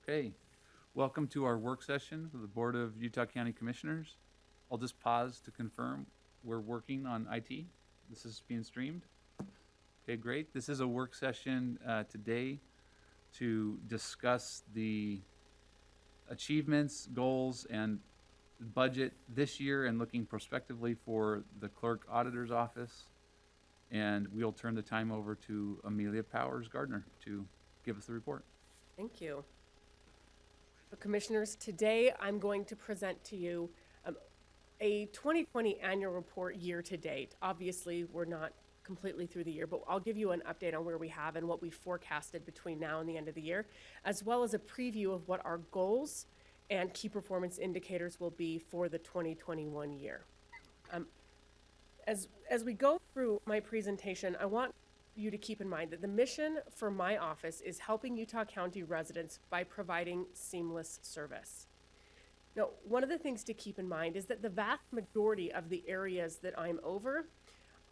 Okay, welcome to our work session with the Board of Utah County Commissioners. I'll just pause to confirm we're working on IT. This is being streamed. Okay, great. This is a work session today to discuss the achievements, goals, and budget this year and looking prospectively for the Clerk Auditor's Office. And we'll turn the time over to Amelia Powers Gardner to give us the report. Thank you. So Commissioners, today I'm going to present to you a 2020 annual report year to date. Obviously, we're not completely through the year, but I'll give you an update on where we have and what we forecasted between now and the end of the year, as well as a preview of what our goals and key performance indicators will be for the 2021 year. As we go through my presentation, I want you to keep in mind that the mission for my office is helping Utah County residents by providing seamless service. Now, one of the things to keep in mind is that the vast majority of the areas that I'm over,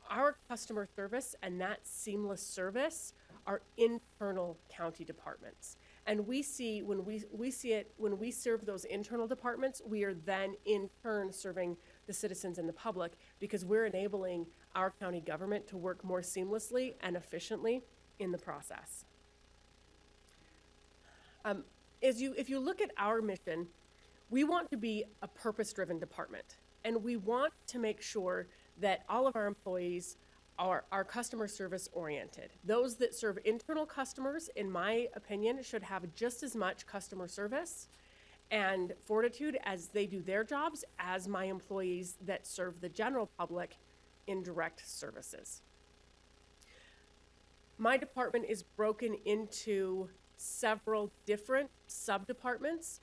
our customer service and that seamless service are internal county departments. And we see when we serve those internal departments, we are then in turn serving the citizens and the public because we're enabling our county government to work more seamlessly and efficiently in the process. If you look at our mission, we want to be a purpose-driven department, and we want to make sure that all of our employees are customer service oriented. Those that serve internal customers, in my opinion, should have just as much customer service and fortitude as they do their jobs as my employees that serve the general public in direct services. My department is broken into several different sub-departments.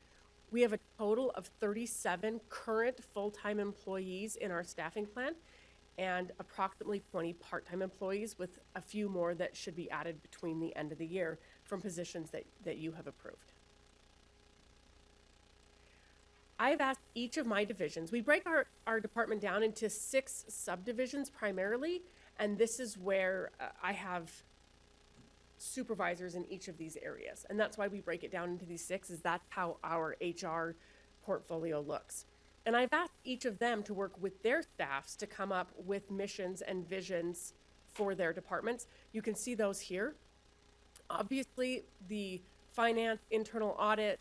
We have a total of 37 current full-time employees in our staffing plan and approximately 20 part-time employees, with a few more that should be added between the end of the year from positions that you have approved. I've asked each of my divisions, we break our department down into 6 subdivisions primarily, and this is where I have supervisors in each of these areas. And that's why we break it down into these 6, is that's how our HR portfolio looks. And I've asked each of them to work with their staffs to come up with missions and visions for their departments. You can see those here. Obviously, the finance, internal audit,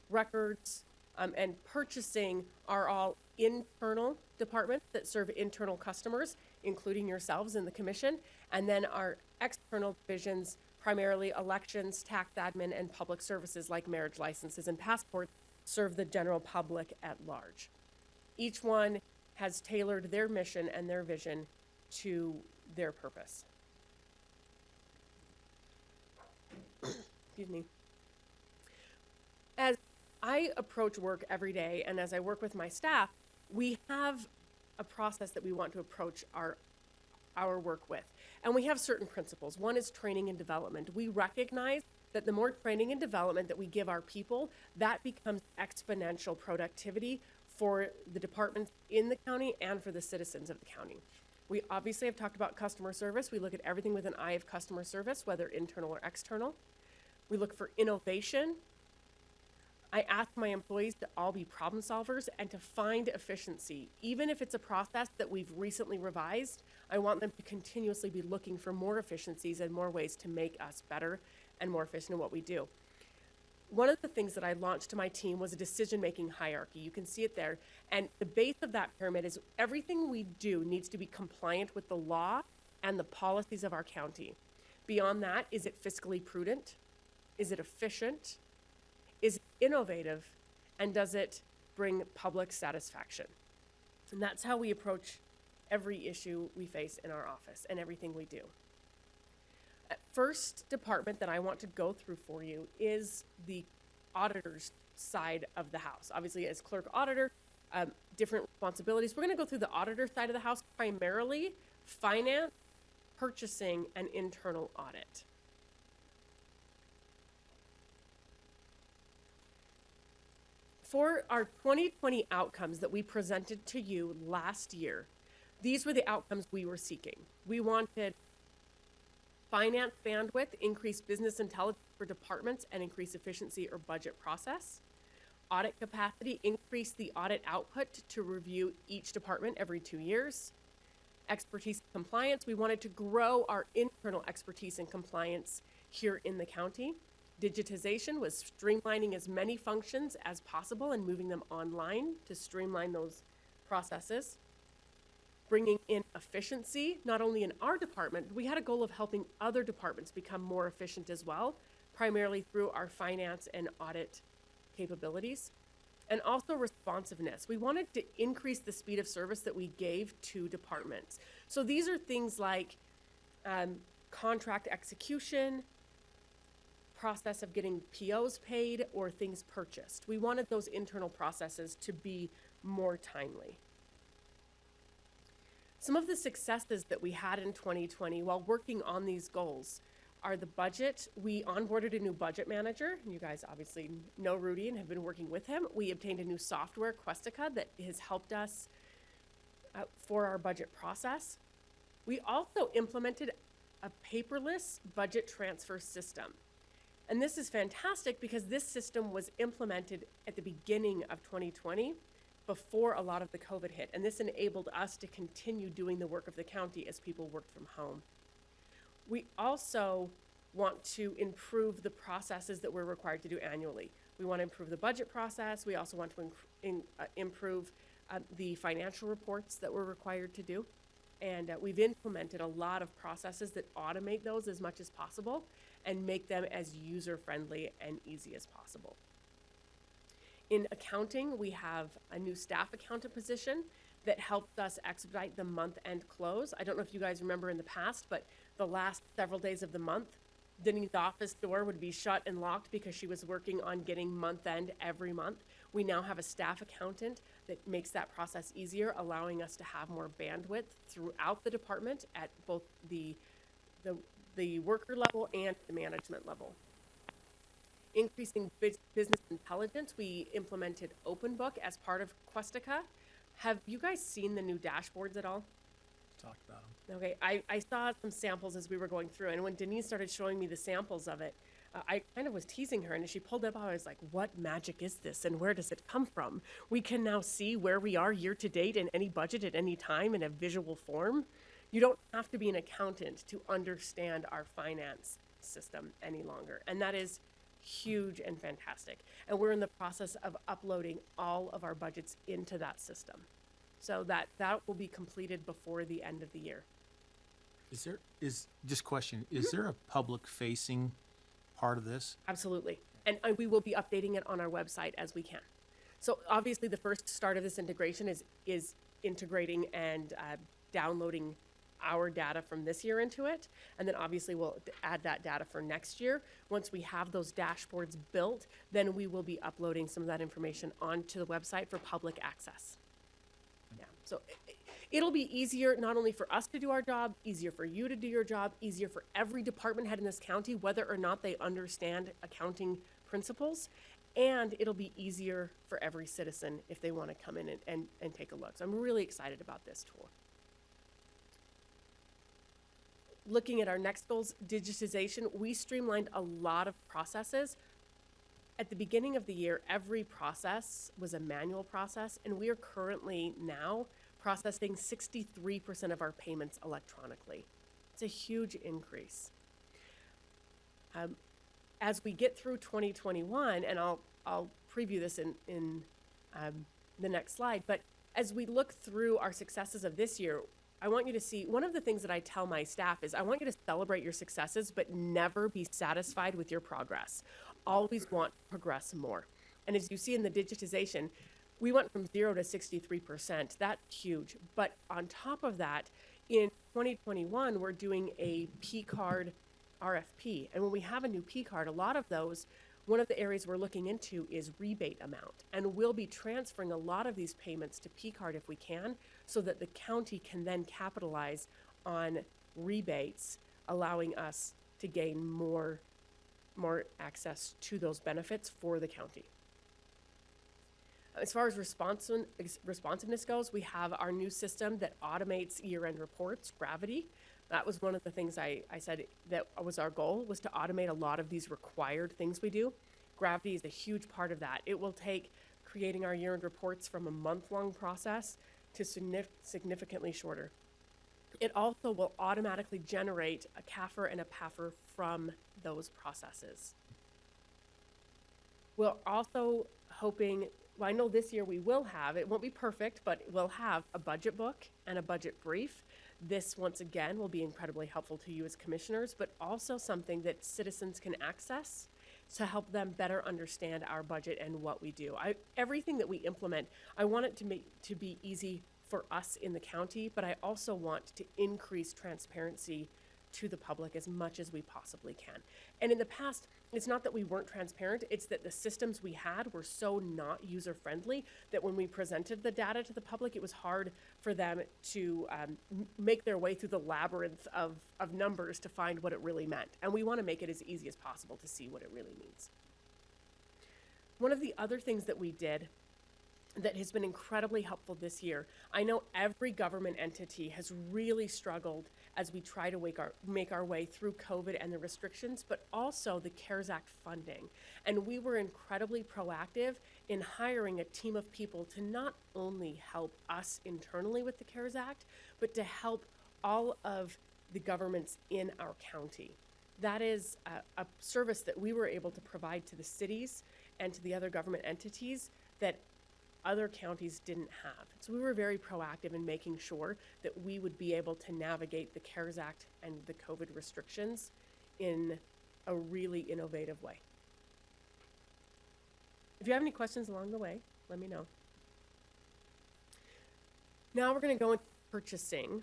records, and purchasing are all internal departments that serve internal customers, including yourselves in the commission. And then our external divisions, primarily elections, tax admin, and public services like marriage licenses and passports, serve the general public at large. Each one has tailored their mission and their vision to their purpose. Excuse me. As I approach work every day, and as I work with my staff, we have a process that we want to approach our work with. And we have certain principles. One is training and development. We recognize that the more training and development that we give our people, that becomes exponential productivity for the departments in the county and for the citizens of the county. We obviously have talked about customer service. We look at everything with an eye of customer service, whether internal or external. We look for innovation. I ask my employees to all be problem solvers and to find efficiency. Even if it's a process that we've recently revised, I want them to continuously be looking for more efficiencies and more ways to make us better and more efficient in what we do. One of the things that I launched to my team was a decision-making hierarchy. You can see it there. And the base of that pyramid is everything we do needs to be compliant with the law and the policies of our county. Beyond that, is it fiscally prudent? Is it efficient? Is it innovative? And does it bring public satisfaction? And that's how we approach every issue we face in our office and everything we do. First department that I want to go through for you is the auditor's side of the house. Obviously, as clerk auditor, different responsibilities. We're going to go through the auditor side of the house, primarily finance, purchasing, and internal audit. For our 2020 outcomes that we presented to you last year, these were the outcomes we were seeking. We wanted finance bandwidth, increased business intelligence for departments and increase efficiency or budget process. Audit capacity, increase the audit output to review each department every 2 years. Expertise and compliance, we wanted to grow our internal expertise and compliance here in the county. Digitization was streamlining as many functions as possible and moving them online to streamline those processes. Bringing in efficiency, not only in our department, but we had a goal of helping other departments become more efficient as well, primarily through our finance and audit capabilities. And also responsiveness. We wanted to increase the speed of service that we gave to departments. So these are things like contract execution, process of getting POs paid, or things purchased. We wanted those internal processes to be more timely. Some of the successes that we had in 2020 while working on these goals are the budget. We onboarded a new budget manager. You guys obviously know Rudy and have been working with him. We obtained a new software, Questica, that has helped us for our budget process. We also implemented a paperless budget transfer system. And this is fantastic because this system was implemented at the beginning of 2020 before a lot of the COVID hit. And this enabled us to continue doing the work of the county as people worked from home. We also want to improve the processes that we're required to do annually. We want to improve the budget process. We also want to improve the financial reports that we're required to do. And we've implemented a lot of processes that automate those as much as possible and make them as user-friendly and easy as possible. In accounting, we have a new staff accountant position that helped us expedite the month-end close. I don't know if you guys remember in the past, but the last several days of the month, Denny's office door would be shut and locked because she was working on getting month-end every month. We now have a staff accountant that makes that process easier, allowing us to have more bandwidth throughout the department at both the worker level and the management level. Increasing business intelligence, we implemented OpenBook as part of Questica. Have you guys seen the new dashboards at all? Talked about them. Okay, I saw some samples as we were going through, and when Denise started showing me the samples of it, I kind of was teasing her, and as she pulled up, I was like, what magic is this, and where does it come from? We can now see where we are year to date in any budget at any time in a visual form. You don't have to be an accountant to understand our finance system any longer, and that is huge and fantastic. And we're in the process of uploading all of our budgets into that system. So that will be completed before the end of the year. Is there a public facing part of this? Absolutely. And we will be updating it on our website as we can. So obviously the first start of this integration is integrating and downloading our data from this year into it. And then obviously we'll add that data for next year. Once we have those dashboards built, then we will be uploading some of that information onto the website for public access. Yeah, so it'll be easier not only for us to do our job, easier for you to do your job, easier for every department head in this county, whether or not they understand accounting principles, and it'll be easier for every citizen if they want to come in and take a look. So I'm really excited about this tool. Looking at our next goals, digitization, we streamlined a lot of processes. At the beginning of the year, every process was a manual process, and we are currently now processing 63% of our payments electronically. It's a huge increase. As we get through 2021, and I'll preview this in the next slide, but as we look through our successes of this year, I want you to see, one of the things that I tell my staff is I want you to celebrate your successes, but never be satisfied with your progress. Always want to progress more. And as you see in the digitization, we went from 0 to 63%. That's huge. But on top of that, in 2021, we're doing a P card RFP. And when we have a new P card, a lot of those, one of the areas we're looking into is rebate amount. And we'll be transferring a lot of these payments to P card if we can, so that the county can then capitalize on rebates, allowing us to gain more access to those benefits for the county. As far as responsiveness goes, we have our new system that automates year-end reports, Gravity. That was one of the things I said that was our goal, was to automate a lot of these required things we do. Gravity is a huge part of that. It will take creating our year-end reports from a month-long process to significantly shorter. It also will automatically generate a CAFR and a PAFR from those processes. We're also hoping, well, I know this year we will have, it won't be perfect, but we'll have a budget book and a budget brief. This, once again, will be incredibly helpful to you as commissioners, but also something that citizens can access to help them better understand our budget and what we do. Everything that we implement, I want it to be easy for us in the county, but I also want to increase transparency to the public as much as we possibly can. And in the past, it's not that we weren't transparent, it's that the systems we had were so not user-friendly that when we presented the data to the public, it was hard for them to make their way through the labyrinth of numbers to find what it really meant. And we want to make it as easy as possible to see what it really means. One of the other things that we did that has been incredibly helpful this year, I know every government entity has really struggled as we try to make our way through COVID and the restrictions, but also the CARES Act funding. And we were incredibly proactive in hiring a team of people to not only help us internally with the CARES Act, but to help all of the governments in our county. That is a service that we were able to provide to the cities and to the other government entities that other counties didn't have. So we were very proactive in making sure that we would be able to navigate the CARES Act and the COVID restrictions in a really innovative way. If you have any questions along the way, let me know. Now we're going to go into purchasing.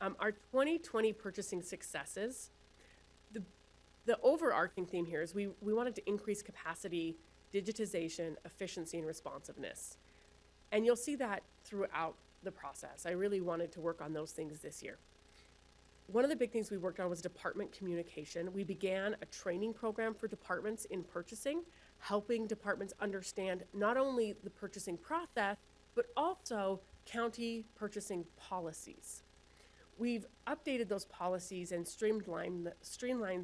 Our 2020 purchasing successes, the overarching theme here is we wanted to increase capacity, digitization, efficiency, and responsiveness. And you'll see that throughout the process. I really wanted to work on those things this year. One of the big things we worked on was department communication. We began a training program for departments in purchasing, helping departments understand not only the purchasing process, but also county purchasing policies. We've updated those policies and streamlined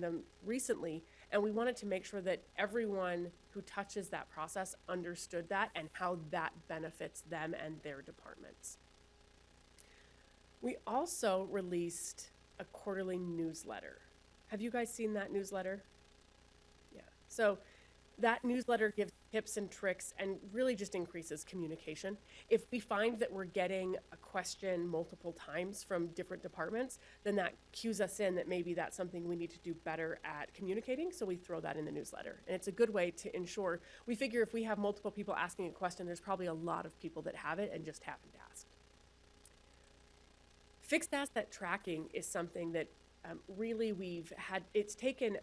them recently, and we wanted to make sure that everyone who touches that process understood that and how that benefits them and their departments. We also released a quarterly newsletter. Have you guys seen that newsletter? Yeah. So that newsletter gives tips and tricks and really just increases communication. If we find that we're getting a question multiple times from different departments, then that cues us in that maybe that's something we need to do better at communicating, so we throw that in the newsletter. And it's a good way to ensure, we figure if we have multiple people asking a question, there's probably a lot of people that have it and just haven't asked. Fixed asset tracking is something that really it's taken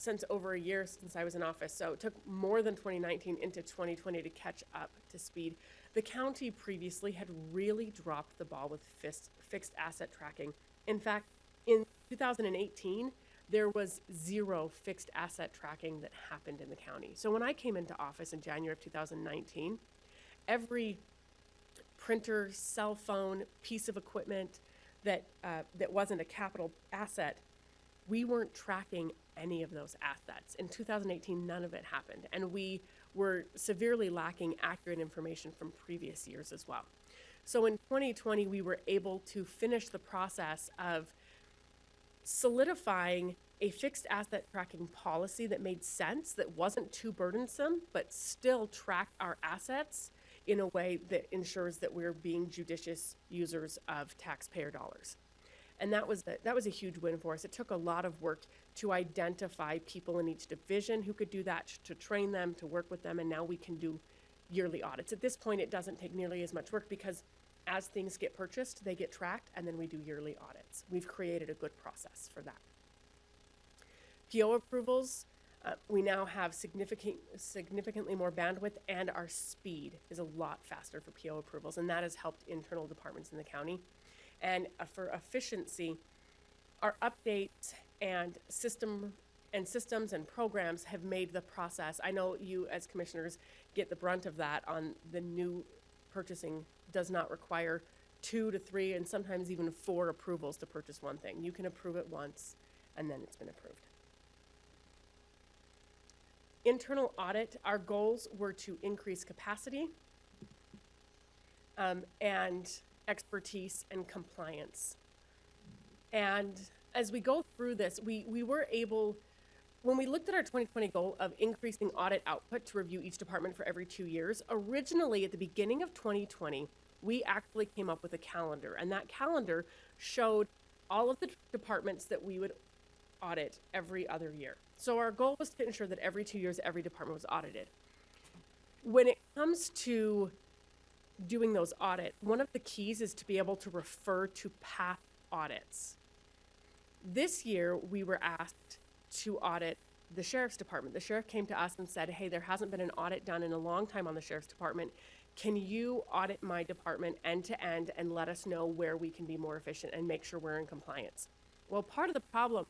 since over a year since I was in office, so it took more than 2019 into 2020 to catch up to speed. The county previously had really dropped the ball with fixed asset tracking. In fact, in 2018, there was zero fixed asset tracking that happened in the county. So when I came into office in January of 2019, every printer, cell phone, piece of equipment that wasn't a capital asset, we weren't tracking any of those assets. In 2018, none of it happened, and we were severely lacking accurate information from previous years as well. So in 2020, we were able to finish the process of solidifying a fixed asset tracking policy that made sense, that wasn't too burdensome, but still tracked our assets in a way that ensures that we're being judicious users of taxpayer dollars. And that was a huge win for us. It took a lot of work to identify people in each division who could do that, to train them, to work with them, and now we can do yearly audits. At this point, it doesn't take nearly as much work because as things get purchased, they get tracked, and then we do yearly audits. We've created a good process for that. PO approvals, we now have significantly more bandwidth, and our speed is a lot faster for PO approvals, and that has helped internal departments in the county. And for efficiency, our updates and systems and programs have made the process, I know you as commissioners get the brunt of that on the new purchasing, does not require 2 to 3 and sometimes even 4 approvals to purchase one thing. You can approve it once and then it's been approved. Internal audit, our goals were to increase capacity and expertise and compliance. And as we go through this, we were able, when we looked at our 2020 goal of increasing audit output to review each department for every 2 years, originally at the beginning of 2020, we actually came up with a calendar, and that calendar showed all of the departments that we would audit every other year. So our goal was to ensure that every 2 years, every department was audited. When it comes to doing those audits, one of the keys is to be able to refer to past audits. This year, we were asked to audit the sheriff's department. The sheriff came to us and said, hey, there hasn't been an audit done in a long time on the sheriff's department. Can you audit my department end to end and let us know where we can be more efficient and make sure we're in compliance? Well, part of the problem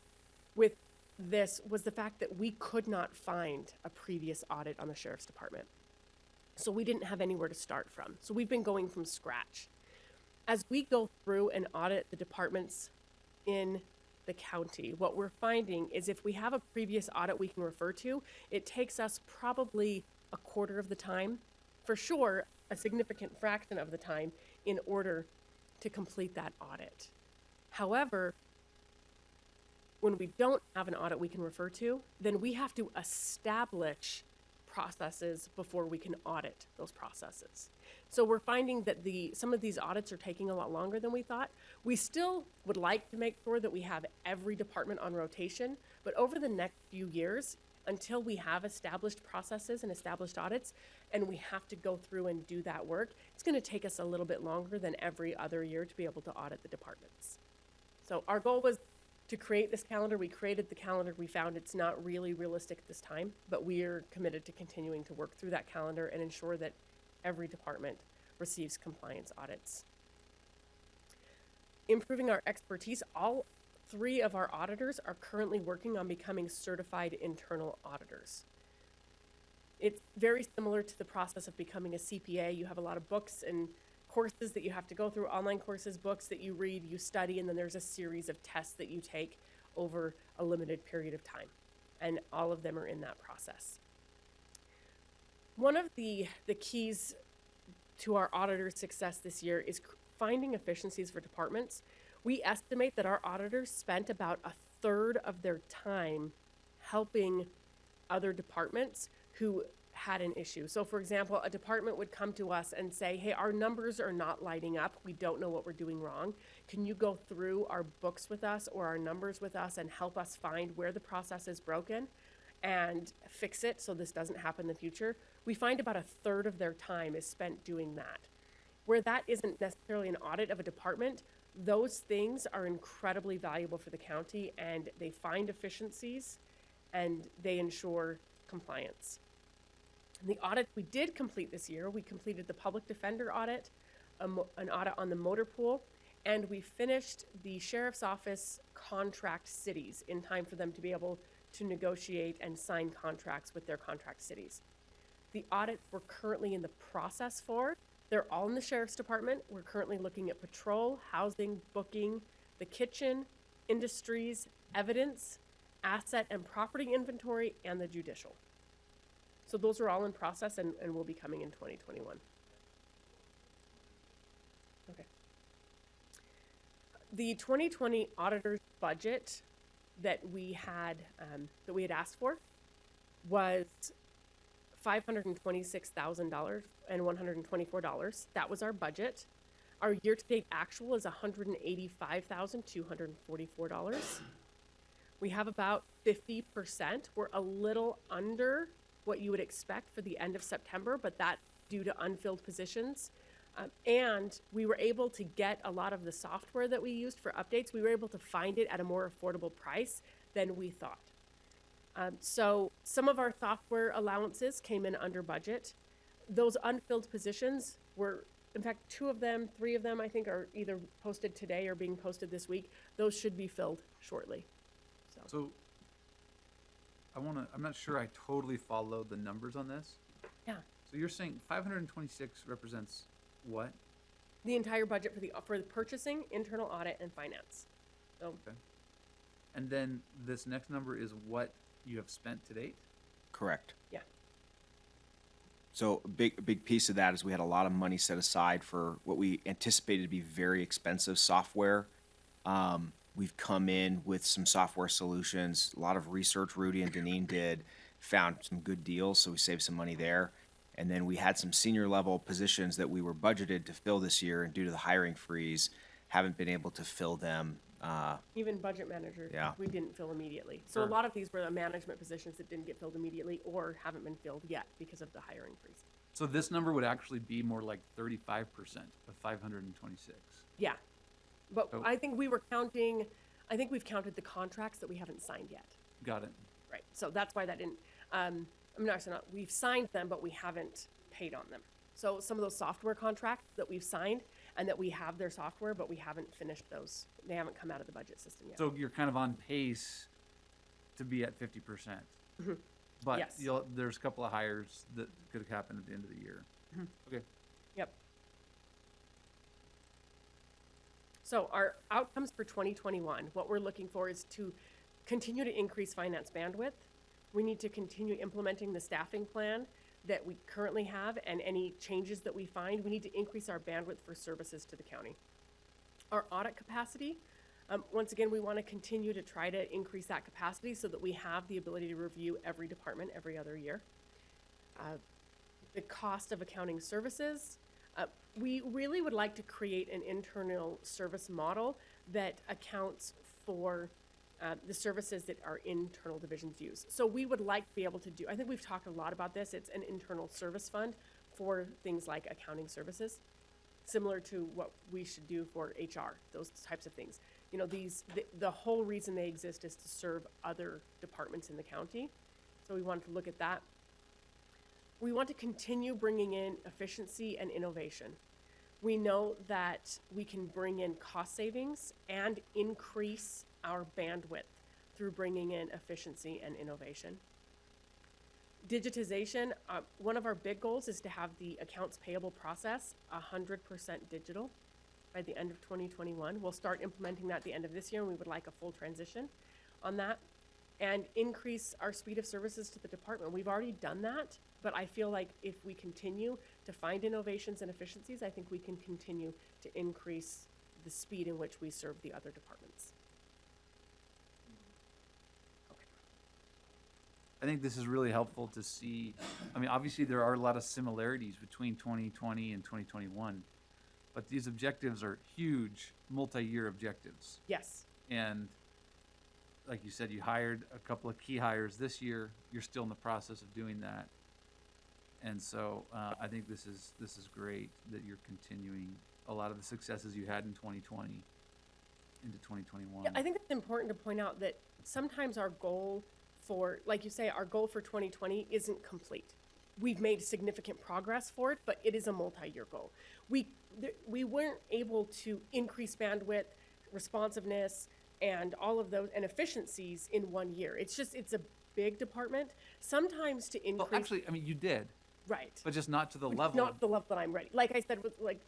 with this was the fact that we could not find a previous audit on the sheriff's department. So we didn't have anywhere to start from. So we've been going from scratch. As we go through and audit the departments in the county, what we're finding is if we have a previous audit we can refer to, it takes us probably a quarter of the time, for sure, a significant fraction of the time in order to complete that audit. However, when we don't have an audit we can refer to, then we have to establish processes before we can audit those processes. So we're finding that some of these audits are taking a lot longer than we thought. We still would like to make sure that we have every department on rotation, but over the next few years, until we have established processes and established audits, and we have to go through and do that work, it's going to take us a little bit longer than every other year to be able to audit the departments. So our goal was to create this calendar. We created the calendar. We found it's not really realistic at this time, but we are committed to continuing to work through that calendar and ensure that every department receives compliance audits. Improving our expertise, all 3 of our auditors are currently working on becoming certified internal auditors. It's very similar to the process of becoming a CPA. You have a lot of books and courses that you have to go through, online courses, books that you read, you study, and then there's a series of tests that you take over a limited period of time. And all of them are in that process. One of the keys to our auditor success this year is finding efficiencies for departments. We estimate that our auditors spent about a third of their time helping other departments who had an issue. So for example, a department would come to us and say, hey, our numbers are not lighting up. We don't know what we're doing wrong. Can you go through our books with us or our numbers with us and help us find where the process is broken and fix it so this doesn't happen in the future? We find about a third of their time is spent doing that. Where that isn't necessarily an audit of a department, those things are incredibly valuable for the county, and they find efficiencies and they ensure compliance. The audit we did complete this year, we completed the public defender audit, an audit on the motor pool, and we finished the sheriff's office contract cities in time for them to be able to negotiate and sign contracts with their contract cities. The audits we're currently in the process for, they're all in the sheriff's department. We're currently looking at patrol, housing, booking, the kitchen, industries, evidence, asset and property inventory, and the judicial. So those are all in process and will be coming in 2021. Okay. The 2020 auditor's budget that we had asked for was $526,000 and $124. That was our budget. Our year-to-date actual is $185,244. We have about 50%. We're a little under what you would expect for the end of September, but that's due to unfilled positions. And we were able to get a lot of the software that we used for updates. We were able to find it at a more affordable price than we thought. So some of our software allowances came in under budget. Those unfilled positions were, in fact, 3 of them, I think, are either posted today or being posted this week. Those should be filled shortly. So I'm not sure I totally followed the numbers on this. Yeah. So you're saying 526 represents what? The entire budget for the purchasing, internal audit, and finance. So, Okay. And then this next number is what you have spent to date? Correct. yeah. So a big piece of that is we had a lot of money set aside for what we anticipated to be very expensive software. We've come in with some software solutions, a lot of research Rudy and Deneen did, found some good deals, so we saved some money there. And then we had some senior level positions that we were budgeted to fill this year, and due to the hiring freeze, haven't been able to fill them. Even budget manager, Yeah. we didn't fill immediately. So a Sure. lot of these were the management positions that didn't get filled immediately or haven't been filled yet because of the hiring freeze. So this number would actually be more like 35% of 526. Yeah. But Oh. I think we've counted the contracts that we haven't signed yet. Got it. Right. So that's why that didn't, we've signed them, but we haven't paid on them. So some of those software contracts that we've signed and that we have their software, but we haven't finished those. They haven't come out of the budget system yet. So you're kind of on pace to be at 50%. But Yes. there's a couple of hires that could happen at the end of the year. Okay. Yep. So our outcomes for 2021, what we're looking for is to continue to increase finance bandwidth. We need to continue implementing the staffing plan that we currently have, and any changes that we find, we need to increase our bandwidth for services to the county. Our audit capacity, once again, we want to continue to try to increase that capacity so that we have the ability to review every department every other year. The cost of accounting services, we really would like to create an internal service model that accounts for the services that our internal divisions use. So we would like to be able to do, I think we've talked a lot about this, it's an internal service fund for things like accounting services, similar to what we should do for HR, those types of things. You know, the whole reason they exist is to serve other departments in the county. So we want to look at that. We want to continue bringing in efficiency and innovation. We know that we can bring in cost savings and increase our bandwidth through bringing in efficiency and innovation. Digitization, one of our big goals is to have the accounts payable process 100% digital by the end of 2021. We'll start implementing that at the end of this year, and we would like a full transition on that. And increase our speed of services to the department. We've already done that, but I feel like if we continue to find innovations and efficiencies, I think we can continue to increase the speed in which we serve the other departments. I think this is really helpful to see. I mean, obviously, there are a lot of similarities between 2020 and 2021, but these objectives are huge, multi-year objectives. Yes. And like you said, you hired a couple of key hires this year. You're still in the process of doing that. And so I think this is great that you're continuing a lot of the successes you had in 2020 into 2021. Yeah, I think it's important to point out that sometimes our goal for, like you say, our goal for 2020 isn't complete. We've made significant progress for it, but it is a multi-year goal. We weren't able to increase bandwidth, responsiveness, and all of those, and efficiencies in 1 year. It's a big department. Sometimes to increase. Well, actually, I mean, you did, right. but just not to the level. Not the level that I'm ready. Like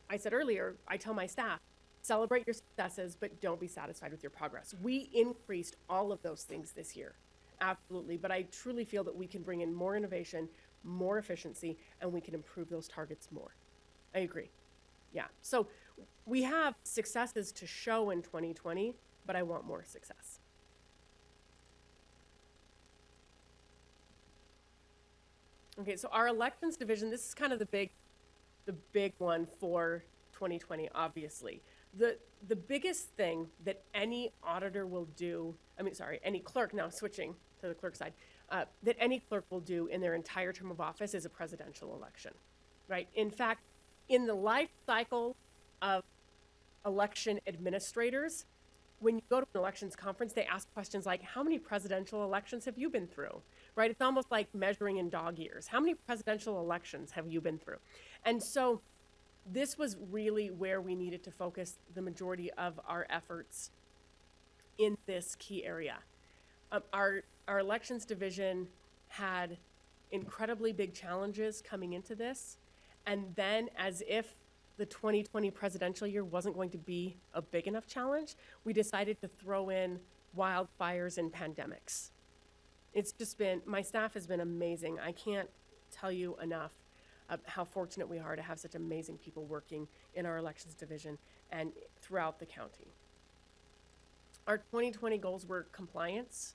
I said earlier, I tell my staff, celebrate your successes, but don't be satisfied with your progress. We increased all of those things this year. Absolutely. But I truly feel that we can bring in more innovation, more efficiency, and we can improve those targets more. I agree. Yeah. So we have successes to show in 2020, but I want more success. Okay, so our elections division, this is kind of the big one for 2020, obviously. The biggest thing that any auditor will do, any clerk, now switching to the clerk side, that any clerk will do in their entire term of office is a presidential election, right? In fact, in the life cycle of election administrators, when you go to an elections conference, they ask questions like, how many presidential elections have you been through, right? It's almost like measuring in dog years. How many presidential elections have you been through? And so this was really where we needed to focus the majority of our efforts in this key area. Our elections division had incredibly big challenges coming into this. And then, as if the 2020 presidential year wasn't going to be a big enough challenge, we decided to throw in wildfires and pandemics. It's just been, my staff has been amazing. I can't tell you enough of how fortunate we are to have such amazing people working in our elections division and throughout the county. Our 2020 goals were compliance.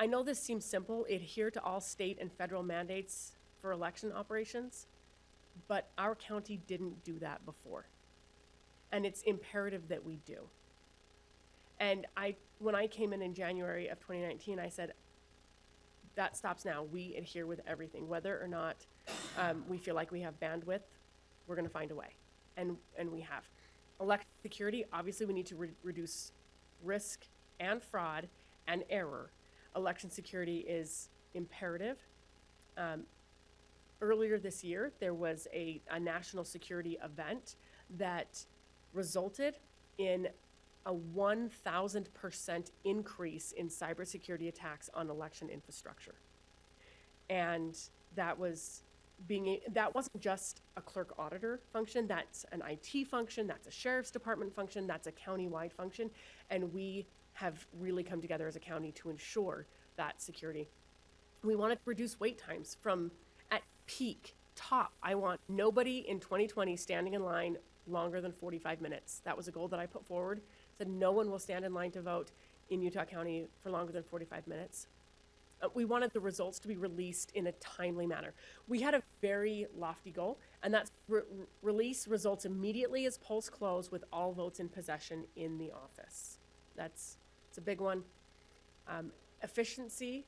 I know this seems simple, adhere to all state and federal mandates for election operations, but our county didn't do that before. And it's imperative that we do. And when I came in January of 2019, I said, that stops now. We adhere with everything, whether or not we feel like we have bandwidth, we're gonna find a way, and we have. Election security, obviously we need to reduce risk and fraud and error. Election security is imperative. Earlier this year, there was a national security event that resulted in a 1,000% increase in cybersecurity attacks on election infrastructure. And that wasn't just a clerk auditor function, that's an IT function, that's a sheriff's department function, that's a county-wide function, and we have really come together as a county to ensure that security. We wanted to reduce wait times from, at peak, top, I want nobody in 2020 standing in line longer than 45 minutes. That was a goal that I put forward. Said no one will stand in line to vote in Utah County for longer than 45 minutes. We wanted the results to be released in a timely manner. We had a very lofty goal, and that's release results immediately as polls close with all votes in possession in the office. It's a big one. Efficiency.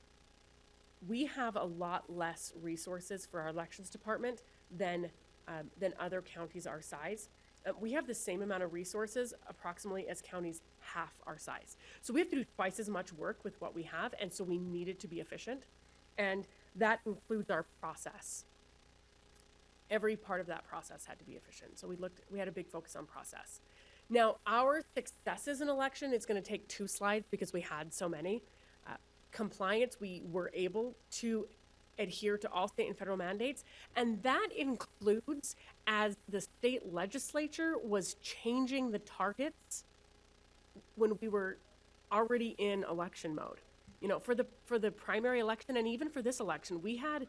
We have a lot less resources for our elections department than other counties our size. We have the same amount of resources approximately as counties half our size. So we have to do twice as much work with what we have, and so we needed to be efficient. And that includes our process. Every part of that process had to be efficient. So we had a big focus on process. Now, our successes in election, it's gonna take 2 slides because we had so many. Compliance, we were able to adhere to all state and federal mandates, and that includes as the state legislature was changing the targets when we were already in election mode. You know, for the primary election and even for this election, we had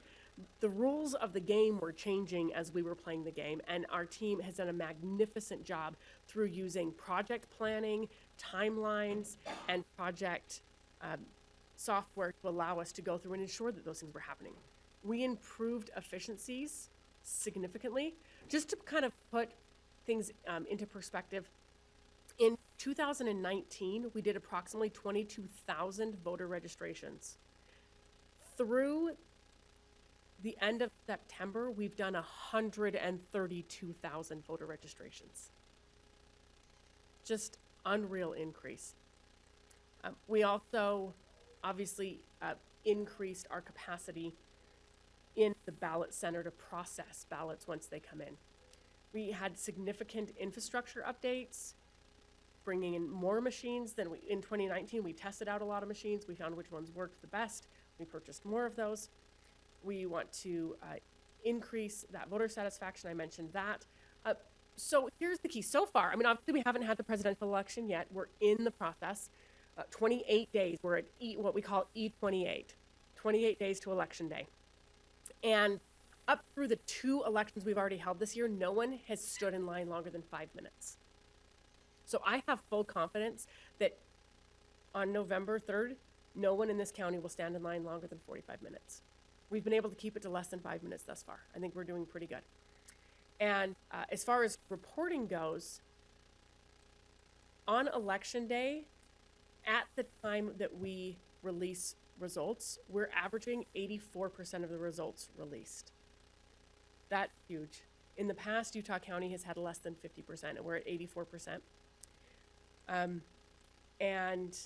the rules of the game were changing as we were playing the game, and our team has done a magnificent job through using project planning, timelines, and project software to allow us to go through and ensure that those things were happening. We improved efficiencies significantly. Just to kind of put things into perspective, in 2019, we did approximately 22,000 voter registrations. Through the end of September, we've done 132,000 voter registrations. Just unreal increase. We also obviously increased our capacity in the ballot center to process ballots once they come in. We had significant infrastructure updates, bringing in more machines than in 2019. We tested out a lot of machines. We found which ones worked the best. We purchased more of those. We want to increase that voter satisfaction. I mentioned that. So here's the key. So far, I mean, obviously we haven't had the presidential election yet. We're in the process. 28 days, we're at what we call E28, 28 days to election day. And up through the 2 elections we've already held this year, no one has stood in line longer than 5 minutes. So I have full confidence that on November 3rd, no one in this county will stand in line longer than 45 minutes. We've been able to keep it to less than 5 minutes thus far. I think we're doing pretty good. And as far as reporting goes, on election day, at the time that we release results, we're averaging 84% of the results released. That's huge. In the past, Utah County has had less than 50%, and we're at 84%. And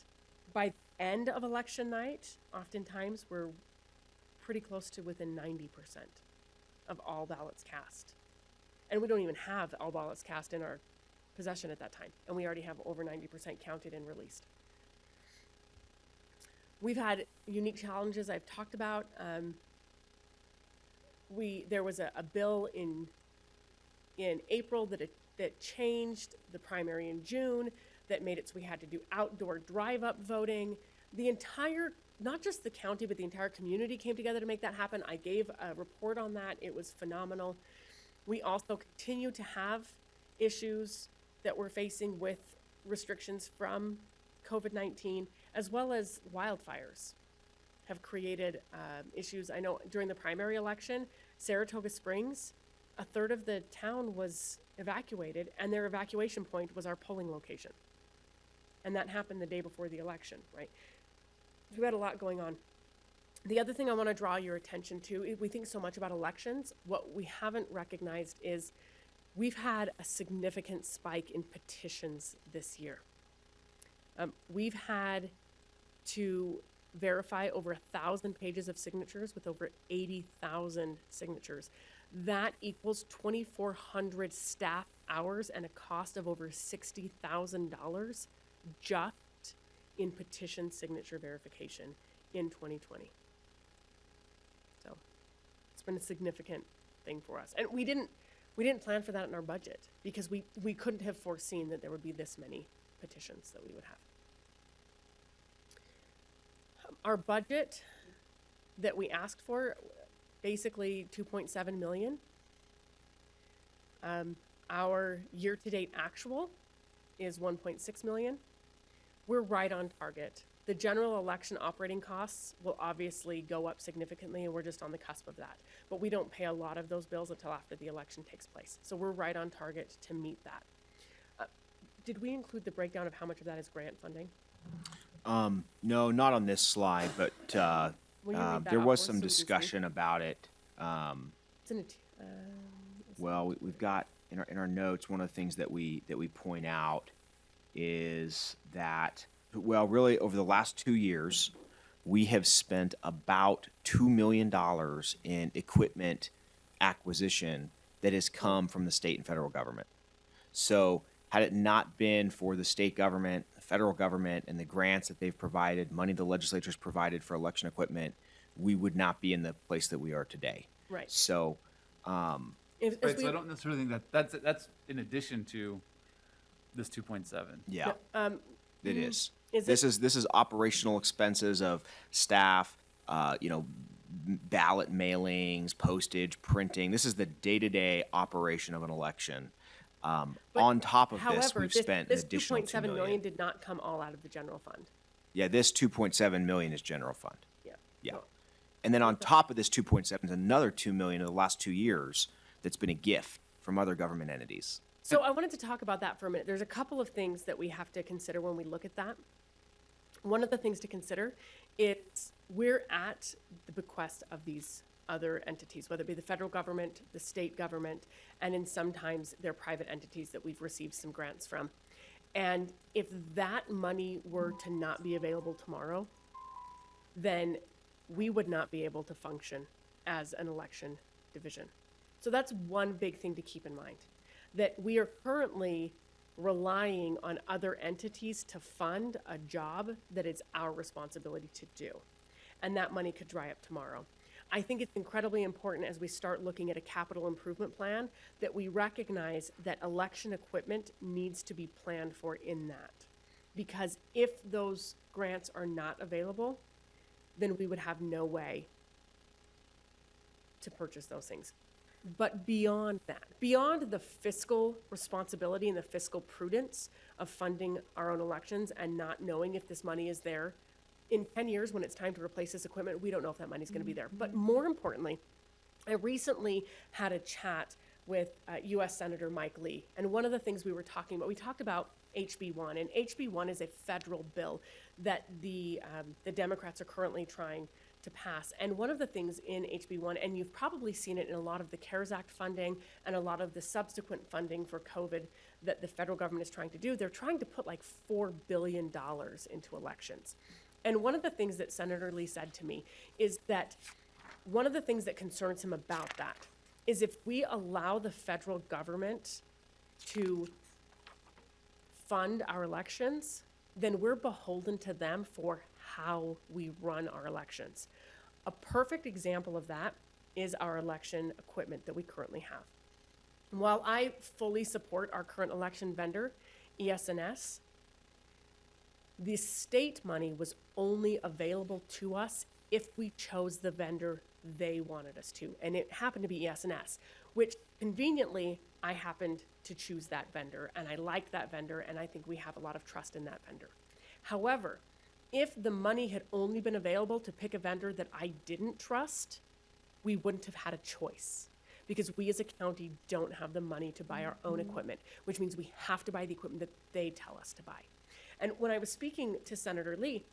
by the end of election night, oftentimes we're pretty close to within 90% of all ballots cast. And we don't even have all ballots cast in our possession at that time, and we already have over 90% counted and released. We've had unique challenges I've talked about. There was a bill in in April that changed, the primary in June, that made it so we had to do outdoor drive-up voting. The entire, not just the county, but the entire community came together to make that happen. I gave a report on that. It was phenomenal. We also continue to have issues that we're facing with restrictions from COVID-19, as well as wildfires have created issues. I know during the primary election, Saratoga Springs, a third of the town was evacuated, and their evacuation point was our polling location. And that happened the day before the election, right? We had a lot going on. The other thing I want to draw your attention to, we think so much about elections. What we haven't recognized is we've had a significant spike in petitions this year. We've had to verify over 1,000 pages of signatures with over 80,000 signatures. That equals 2,400 staff hours and a cost of over $60,000 just in petition signature verification in 2020. So it's been a significant thing for us. And we didn't plan for that in our budget because we couldn't have foreseen that there would be this many petitions that we would have. Our budget that we asked for, basically 2.7 million. Our year-to-date actual is 1.6 million. We're right on target. The general election operating costs will obviously go up significantly, and we're just on the cusp of that. But we don't pay a lot of those bills until after the election takes place. So we're right on target to meet that. Did we include the breakdown of how much of that is grant funding? No, not on this slide, but Will you read that there out was for us some so we can see? discussion about it. It's in Well, we've got in our notes, one of the things that we point out is that, well, really over the last 2 years, we have spent about $2 million in equipment acquisition that has come from the state and federal government. So had it not been for the state government, the federal government, and the grants that they've provided, money the legislature's provided for election equipment, we would not be in the place that we are today. Right. So, Right, so I don't necessarily think that's in addition to this 2.7. yeah. It is. Is This is operational expenses of staff, ballot mailings, postage, printing. This is the day-to-day operation of an election. On top of this, However, we've spent an additional $2 2.7 million million. did not come all out of the general fund. Yeah, this 2.7 million is general fund. Yeah. Yeah. And then on top of this 2.7 is another 2 million in the last 2 years that's been a gift from other government entities. So I wanted to talk about that for a minute. There's a couple of things that we have to consider when we look at that. One of the things to consider is we're at the bequest of these other entities, whether it be the federal government, the state government, and in sometimes they're private entities that we've received some grants from. And if that money were to not be available tomorrow, then we would not be able to function as an election division. So that's one big thing to keep in mind, that we are currently relying on other entities to fund a job that it's our responsibility to do. And that money could dry up tomorrow. I think it's incredibly important as we start looking at a capital improvement plan that we recognize that election equipment needs to be planned for in that. Because if those grants are not available, then we would have no way to purchase those things. But beyond that, beyond the fiscal responsibility and the fiscal prudence of funding our own elections and not knowing if this money is there, in 10 years when it's time to replace this equipment, we don't know if that money's going to be there. But more importantly, I recently had a chat with U.S. Senator Mike Lee, and one of the things we were talking about, we talked about HB1, and HB1 is a federal bill that the Democrats are currently trying to pass. And one of the things in HB1, and you've probably seen it in a lot of the CARES Act funding and a lot of the subsequent funding for COVID that the federal government is trying to do, they're trying to put like $4 billion into elections. And one of the things that Senator Lee said to me is that one of the things that concerns him about that is if we allow the federal government to fund our elections, then we're beholden to them for how we run our elections. A perfect example of that is our election equipment that we currently have. While I fully support our current election vendor, ES&S, the state money was only available to us if we chose the vendor they wanted us to. And it happened to be ES&S, which conveniently I happened to choose that vendor, and I like that vendor, and I think we have a lot of trust in that vendor. However, if the money had only been available to pick a vendor that I didn't trust, we wouldn't have had a choice, because we as a county don't have the money to buy our own equipment, which means we have to buy the equipment that they tell us to buy. And when I was speaking to Senator Lee,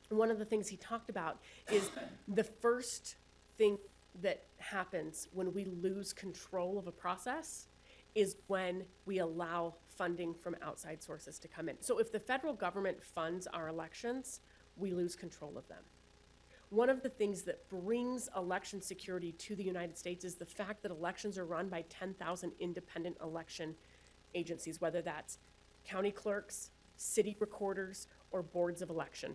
one of the things he talked about is the first thing that happens when we lose control of a process is when we allow funding from outside sources to come in. So if the federal government funds our elections, we lose control of them. One of the things that brings election security to the United States is the fact that elections are run by 10,000 independent election agencies, whether that's county clerks, city recorders, or boards of election,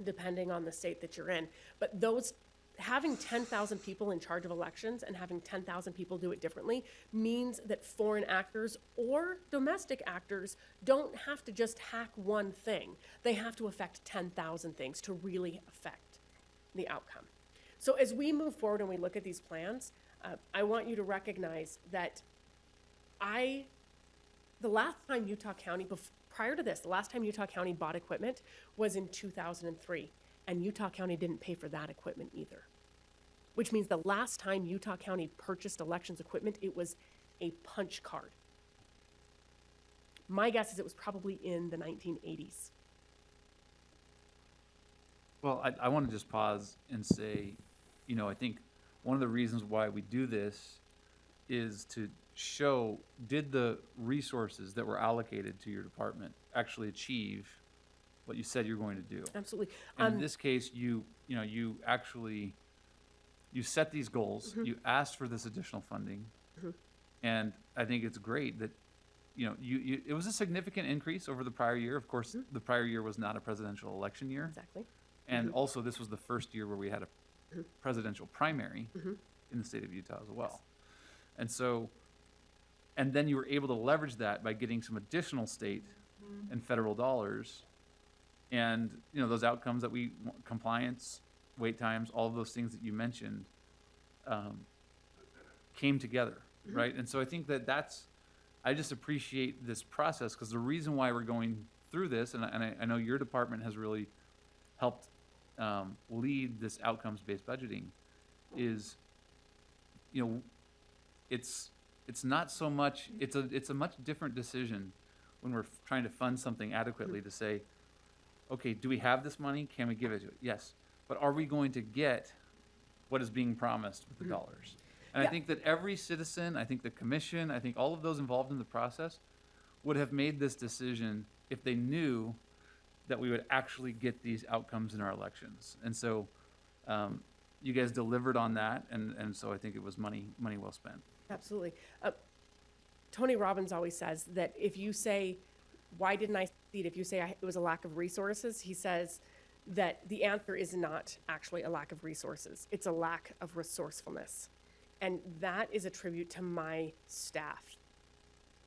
depending on the state that you're in. But those having 10,000 people in charge of elections and having 10,000 people do it differently means that foreign actors or domestic actors don't have to just hack one thing. They have to affect 10,000 things to really affect the outcome. So as we move forward and we look at these plans, I want you to recognize that the last time Utah County, prior to this, the last time Utah County bought equipment was in 2003, and Utah County didn't pay for that equipment either. Which means the last time Utah County purchased elections equipment, it was a punch card. My guess is it was probably in the 1980s. Well, I want to just pause and say, I think one of the reasons why we do this is to show, did the resources that were allocated to your department actually achieve what you said you're going to do? Absolutely. And in this case, you actually set these goals, you asked for this additional funding, and I think it's great that, it was a significant increase over the prior year. Of course, the prior year was not a presidential election year. Exactly. And also, this was the first year where we had a presidential primary in the state of Utah as well. And so, and then you were able to leverage that by getting some additional state and federal dollars. And, those outcomes that compliance, wait times, all of those things that you mentioned came together, right? And so I think I just appreciate this process, because the reason why we're going through this, and I know your department has really helped lead this outcomes-based budgeting, is, it's not so much, it's a much different decision when we're trying to fund something adequately to say, okay, do we have this money? Can we give it to it? Yes. But are we going to get what is being promised with the dollars? And I think that every citizen, I think the commission, I think all of those involved in the process would have made this decision if they knew that we would actually get these outcomes in our elections. And so you guys delivered on that, and so I think it was money well spent. Absolutely. Tony Robbins always says that if you say, why didn't I succeed? If you say it was a lack of resources, he says that the answer is not actually a lack of resources. It's a lack of resourcefulness. And that is a tribute to my staff.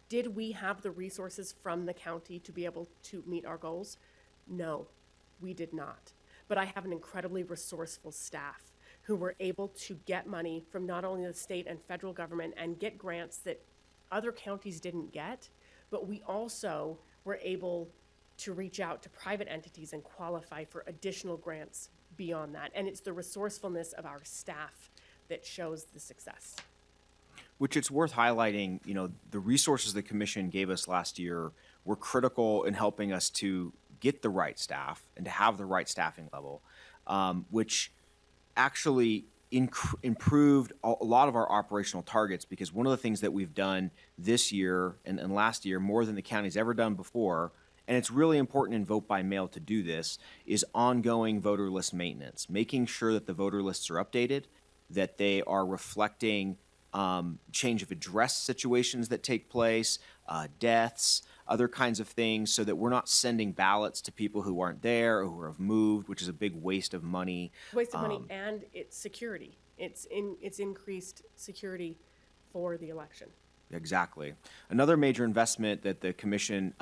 Did we have the resources from the county to be able to meet our goals? No, we did not. But I have an incredibly resourceful staff who were able to get money from not only the state and federal government and get grants that other counties didn't get, but we also were able to reach out to private entities and qualify for additional grants beyond that. And it's the resourcefulness of our staff that shows the success. Which it's worth highlighting, the resources the commission gave us last year were critical in helping us to get the right staff and to have the right staffing level, which actually improved a lot of our operational targets, because one of the things that we've done this year and last year more than the county's ever done before, and it's really important in vote by mail to do this, is ongoing voter list maintenance, making sure that the voter lists are updated, that they are reflecting change of address situations that take place, deaths, other kinds of things, so that we're not sending ballots to people who aren't there or who have moved, which is a big waste of money. Waste of money, and it's security. It's increased security for the election. Exactly. Another major investment that the commission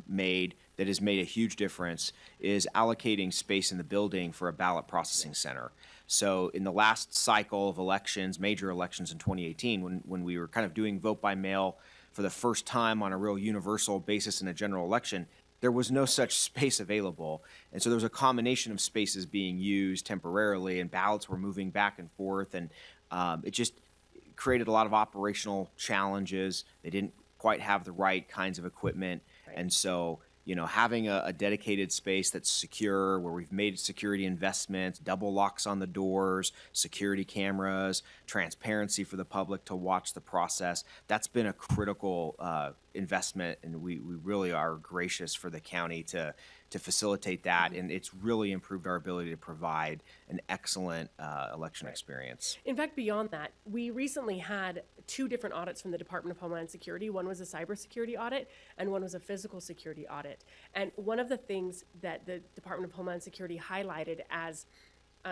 made that has made a huge difference is allocating space in the building for a ballot processing center. So in the last cycle of elections, major elections in 2018, when we were kind of doing vote by mail for the first time on a real universal basis in a general election, there was no such space available. And so there was a combination of spaces being used temporarily, and ballots were moving back and forth. And it just created a lot of operational challenges. They didn't quite have the right kinds of equipment. Right. And so, having a dedicated space that's secure, where we've made security investments, double locks on the doors, security cameras, transparency for the public to watch the process, that's been a critical investment. And we really are gracious for the county to facilitate that. And it's really improved our ability to provide an excellent election experience. In fact, beyond that, we recently had 2 different audits from the Department of Homeland Security. One was a cybersecurity audit, and one was a physical security audit. And one of the things that the Department of Homeland Security highlighted as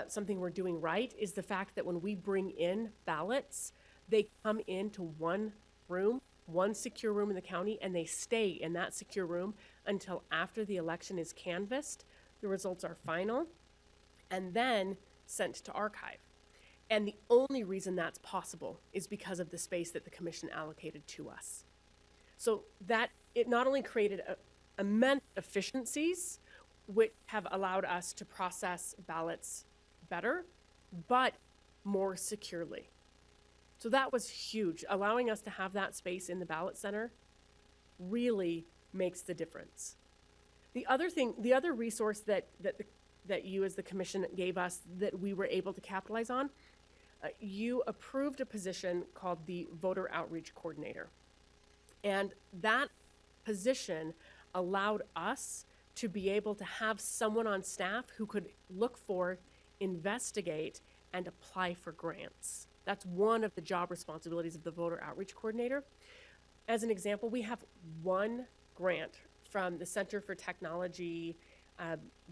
something we're doing right is the fact that when we bring in ballots, they come into one room, one secure room in the county, and they stay in that secure room until after the election is canvassed, the results are final, and then sent to archive. And the only reason that's possible is because of the space that the commission allocated to us. So that it not only created immense efficiencies, which have allowed us to process ballots better, but more securely. So that was huge. Allowing us to have that space in the ballot center really makes the difference. The other resource that you as the commission gave us that we were able to capitalize on, you approved a position called the Voter Outreach Coordinator. And that position allowed us to be able to have someone on staff who could look for, investigate, and apply for grants. That's one of the job responsibilities of the Voter Outreach Coordinator. As an example, we have one grant from the Center for Technology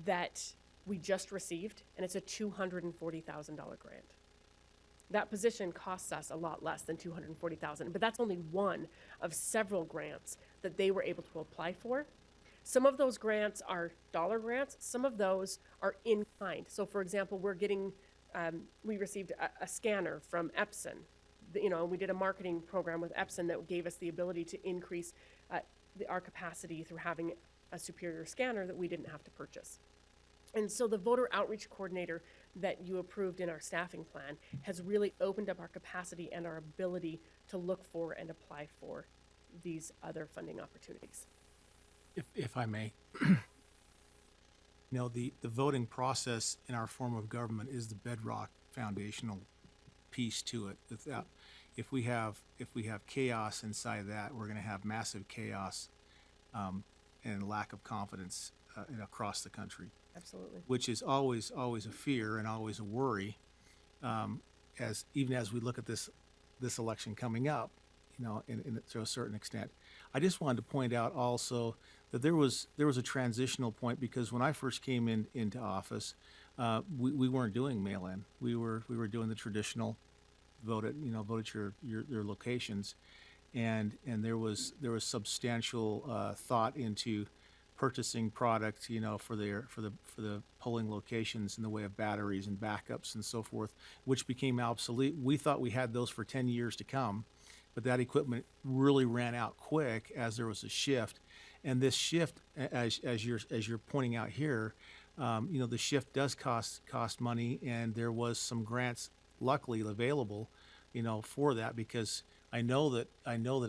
that we just received, and it's a $240,000 grant. That position costs us a lot less than $240,000, but that's only one of several grants that they were able to apply for. Some of those grants are dollar grants. Some of those are in kind. So, for example, we received a scanner from Epson. We did a marketing program with Epson that gave us the ability to increase our capacity through having a superior scanner that we didn't have to purchase. And so the Voter Outreach Coordinator that you approved in our staffing plan has really opened up our capacity and our ability to look for and apply for these other funding opportunities. If I may, the voting process in our form of government is the bedrock foundational piece to it. If we have chaos inside that, we're going to have massive chaos and lack of confidence across the country. Absolutely. Which is always a fear and always a worry, as we look at this election coming up, to a certain extent. I just wanted to point out also that there was a transitional point, because when I first came into office, we weren't doing mail-in. We were doing the traditional vote at your locations, and there was substantial thought into purchasing product, for the polling locations in the way of batteries and backups and so forth, which became obsolete. We thought we had those for 10 years to come, but that equipment really ran out quick as there was a shift. And this shift, as you're pointing out here, the shift does cost money, and there was some grants luckily available, for that, because I know that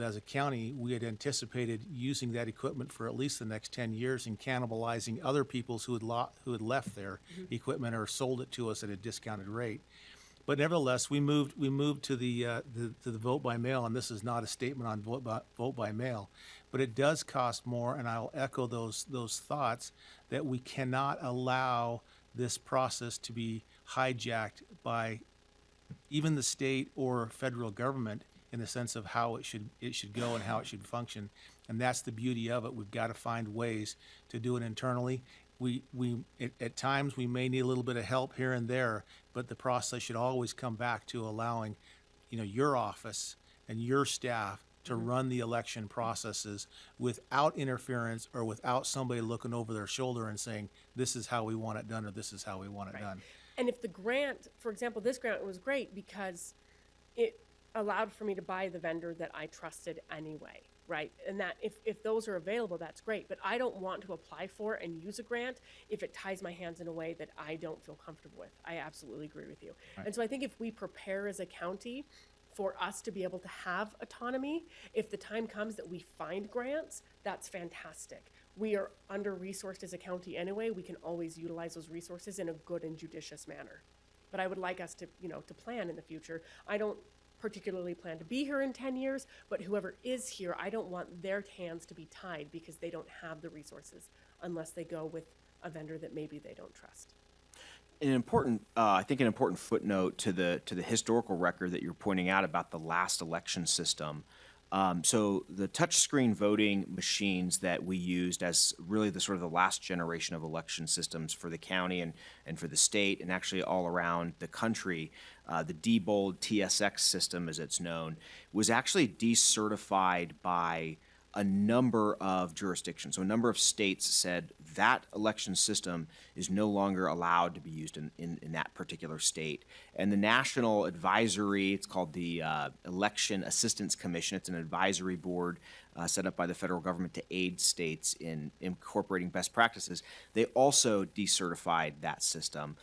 as a county, we had anticipated using that equipment for at least the next 10 years and cannibalizing other people's who had left their equipment or sold it to us at a discounted rate. But nevertheless, we moved to the vote by mail, and this is not a statement on vote by mail, but it does cost more, and I'll echo those thoughts, that we cannot allow this process to be hijacked by even the state or federal government in the sense of how it should go and how it should function. And that's the beauty of it. We've got to find ways to do it internally. At times we may need a little bit of help here and there, but the process should always come back to allowing, your office and your staff to run the election processes without interference or without somebody looking over their shoulder and saying, this is how we want it done, or this is how we want it done. And if the grant, for example, this grant was great because it allowed for me to buy the vendor that I trusted anyway, right? And that if those are available, that's great. But I don't want to apply for and use a grant if it ties my hands in a way that I don't feel comfortable with. I absolutely agree with you. Right. And so I think if we prepare as a county for us to be able to have autonomy, if the time comes that we find grants, that's fantastic. We are under-resourced as a county anyway. We can always utilize those resources in a good and judicious manner. But I would like us to, to plan in the future. I don't particularly plan to be here in 10 years, but whoever is here, I don't want their hands to be tied because they don't have the resources unless they go with a vendor that maybe they don't trust. I think an important footnote to the historical record that you're pointing out about the last election system. So the touchscreen voting machines that we used as really the sort of the last generation of election systems for the county and for the state and actually all around the country, the Diebold TSX system, as it's known, was actually decertified by a number of jurisdictions. So a number of states said that election system is no longer allowed to be used in that particular state. And the National Advisory, it's called the Election Assistance Commission, it's an advisory board set up by the federal government to aid states in incorporating best practices. They also decertified that system,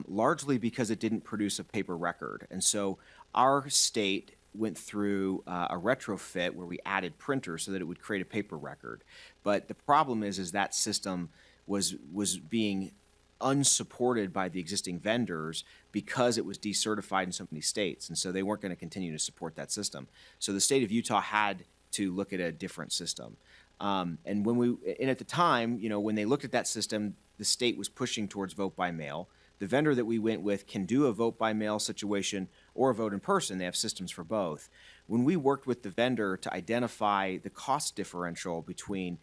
largely because it didn't produce a paper record. And so our state went through a retrofit where we added printers so that it would create a paper record. But the problem is that system was being unsupported by the existing vendors because it was decertified in so many states. And so they weren't going to continue to support that system. So the state of Utah had to look at a different system. And at the time, when they looked at that system, the state was pushing towards vote by mail. The vendor that we went with can do a vote by mail situation or a vote in person. They have systems for both. When we worked with the vendor to identify the cost differential between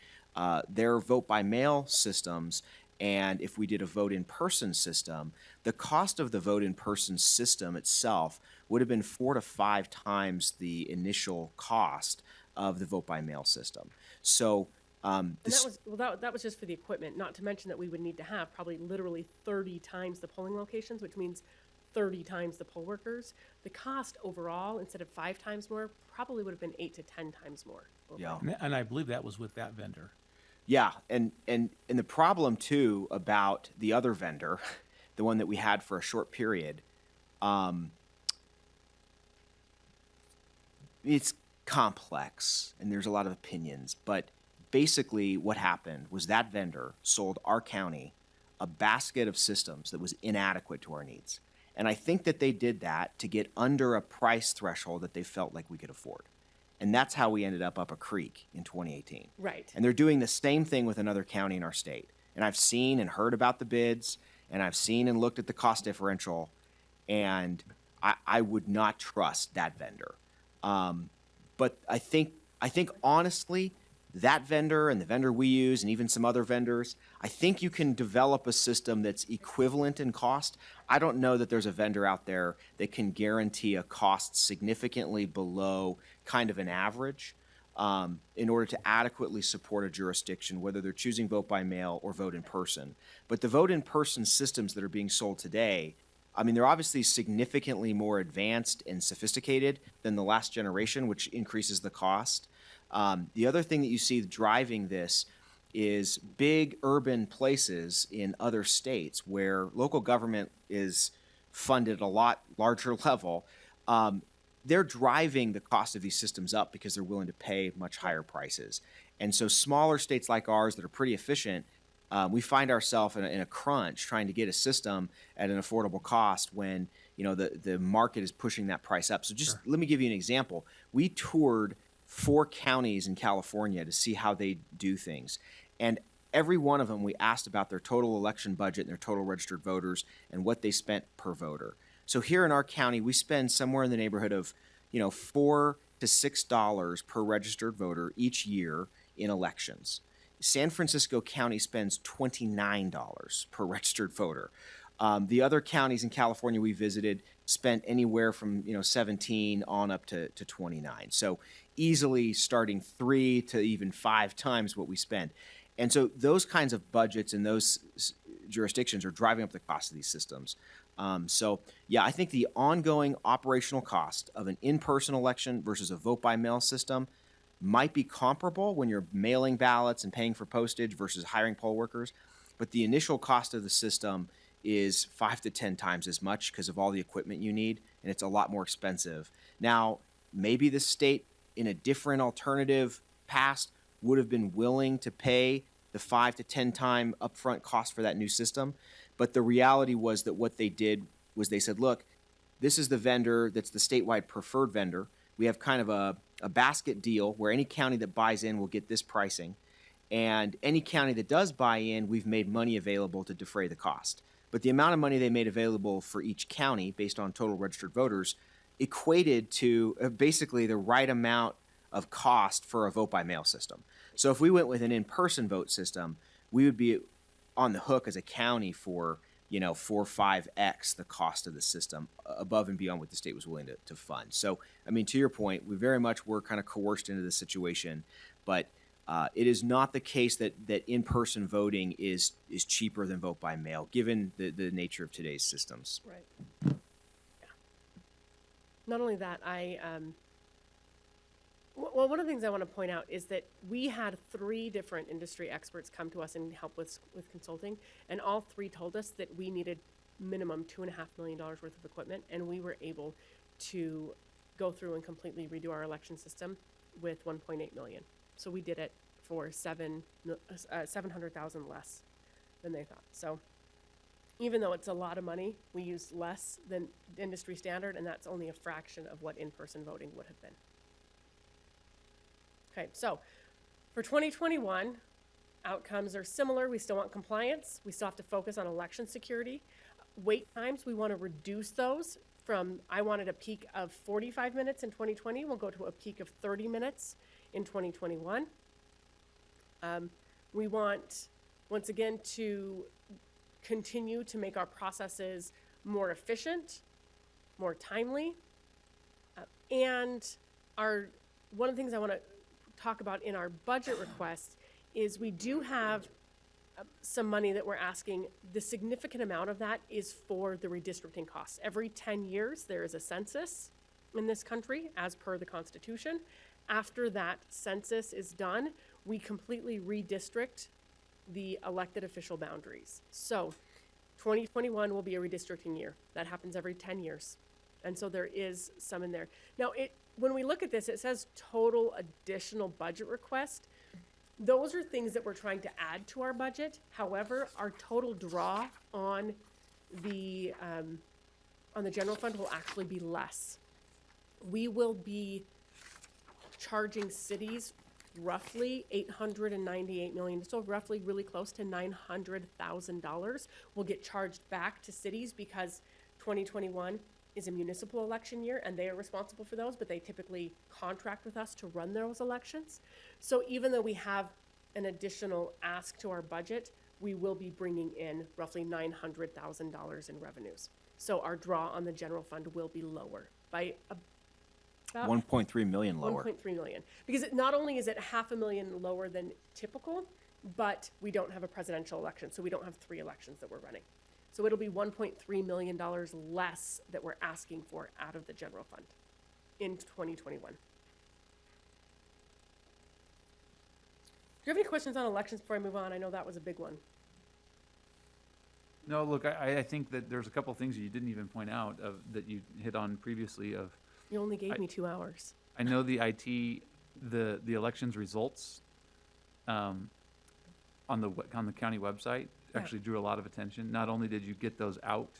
their vote by mail systems and if we did a vote in person system, the cost of the vote in person system itself would have been 4 to 5 times the initial cost of the vote by mail system. So And that was just for the equipment, not to mention that we would need to have probably literally 30 times the polling locations, which means 30 times the poll workers. The cost overall, instead of 5 times more, probably would have been 8 to 10 times more. Yeah. And I believe that was with that vendor. Yeah, and the problem too about the other vendor, the one that we had for a short period, it's complex and there's a lot of opinions, but basically what happened was that vendor sold our county a basket of systems that was inadequate to our needs. And I think that they did that to get under a price threshold that they felt like we could afford. And that's how we ended up a creek in 2018. Right. And they're doing the same thing with another county in our state. And I've seen and heard about the bids, and I've seen and looked at the cost differential, and I would not trust that vendor. But I think honestly, that vendor and the vendor we use and even some other vendors, I think you can develop a system that's equivalent in cost. I don't know that there's a vendor out there that can guarantee a cost significantly below kind of an average in order to adequately support a jurisdiction, whether they're choosing vote by mail or vote in person. But the vote in person systems that are being sold today, I mean, they're obviously significantly more advanced and sophisticated than the last generation, which increases the cost. The other thing that you see driving this is big urban places in other states where local government is funded at a lot larger level. They're driving the cost of these systems up because they're willing to pay much higher prices. And so smaller states like ours that are pretty efficient, we find ourselves in a crunch trying to get a system at an affordable cost when the market is pushing that price up. So just let me give you an example. We toured 4 counties in California to see how they do things. And every one of them, we asked about their total election budget and their total registered voters and what they spent per voter. So here in our county, we spend somewhere in the neighborhood of, $4 to $6 per registered voter each year in elections. San Francisco County spends $29 per registered voter. The other counties in California we visited spent anywhere from 17 on up to 29. So easily starting 3 to even 5 times what we spend. And so those kinds of budgets and those jurisdictions are driving up the cost of these systems. So yeah, I think the ongoing operational cost of an in-person election versus a vote by mail system might be comparable when you're mailing ballots and paying for postage versus hiring poll workers. But the initial cost of the system is 5 to 10 times as much because of all the equipment you need, and it's a lot more expensive. Now, maybe the state in a different alternative past would have been willing to pay the 5 to 10 time upfront cost for that new system. But the reality was that what they did was they said, look, this is the vendor that's the statewide preferred vendor. We have kind of a basket deal where any county that buys in will get this pricing. And any county that does buy in, we've made money available to defray the cost. But the amount of money they made available for each county based on total registered voters equated to basically the right amount of cost for a vote by mail system. So if we went with an in-person vote system, we would be on the hook as a county for 4 or 5x the cost of the system above and beyond what the state was willing to fund. So, I mean, to your point, we very much were kind of coerced into this situation, but it is not the case that in-person voting is cheaper than vote by mail, given the nature of today's systems. Right. Yeah. Not only that, well, one of the things I want to point out is that we had 3 different industry experts come to us and help with consulting, and all 3 told us that we needed minimum $2.5 million worth of equipment, and we were able to go through and completely redo our election system with $1.8 million. So we did it for $700,000 less than they thought. So even though it's a lot of money, we used less than industry standard, and that's only a fraction of what in-person voting would have been. Okay, so for 2021, outcomes are similar. We still want compliance. We still have to focus on election security. Wait times, we want to reduce those from, I wanted a peak of 45 minutes in 2020. We'll go to a peak of 30 minutes in 2021. We want, once again, to continue to make our processes more efficient, more timely, and one of the things I want to talk about in our budget request is we do have some money that we're asking. The significant amount of that is for the redistricting costs. Every 10 years, there is a census in this country, as per the Constitution. After that census is done, we completely redistrict the elected official boundaries. So 2021 will be a redistricting year. That happens every 10 years. And so there is some in there. Now, when we look at this, it says total additional budget request. Those are things that we're trying to add to our budget. However, our total draw on the general fund will actually be less. We will be charging cities roughly $898 million, so roughly really close to $900,000 will get charged back to cities because 2021 is a municipal election year and they are responsible for those, but they typically contract with us to run those elections. So even though we have an additional ask to our budget, we will be bringing in roughly $900,000 in revenues. So our draw on the general fund will be lower by about 1.3 million lower. 1.3 million. Because not only is it $500,000 lower than typical, but we don't have a presidential election, so we don't have 3 elections that we're running. So it'll be $1.3 million less that we're asking for out of the general fund in 2021. Do you have any questions on elections before I move on? I know that was a big one. No, look, I think that there's a couple things that you didn't even point out that you hit on previously of, You only gave me 2 hours. I know the IT, the elections results on the county website actually drew a lot of attention. Not only did you get those out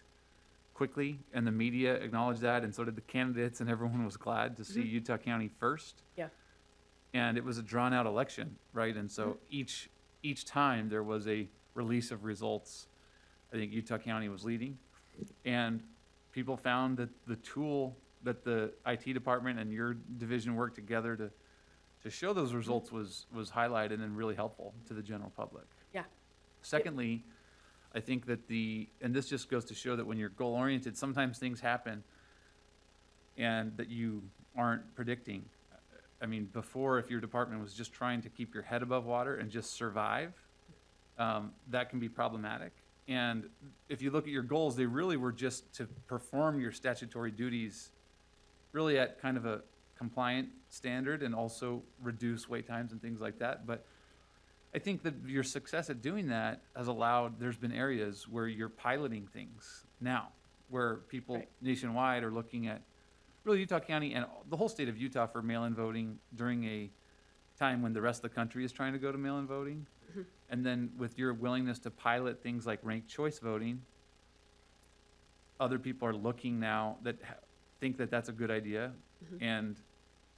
quickly, and the media acknowledged that, and so did the candidates, and everyone was glad to see Utah County first. Yeah. And it was a drawn-out election, right? And so each time there was a release of results, I think Utah County was leading, and people found that the tool that the IT department and your division worked together to show those results was highlighted and really helpful to the general public. Yeah. Secondly, I think that and this just goes to show that when you're goal-oriented, sometimes things happen and that you aren't predicting. I mean, before, if your department was just trying to keep your head above water and just survive, that can be problematic. And if you look at your goals, they really were just to perform your statutory duties really at kind of a compliant standard and also reduce wait times and things like that. But I think that your success at doing that has allowed, there's been areas where you're piloting things now, where people Right. nationwide are looking at really Utah County and the whole state of Utah for mail-in voting during a time when the rest of the country is trying to go to mail-in voting. And then with your willingness to pilot things like ranked choice voting, other people are looking now that think that that's a good idea and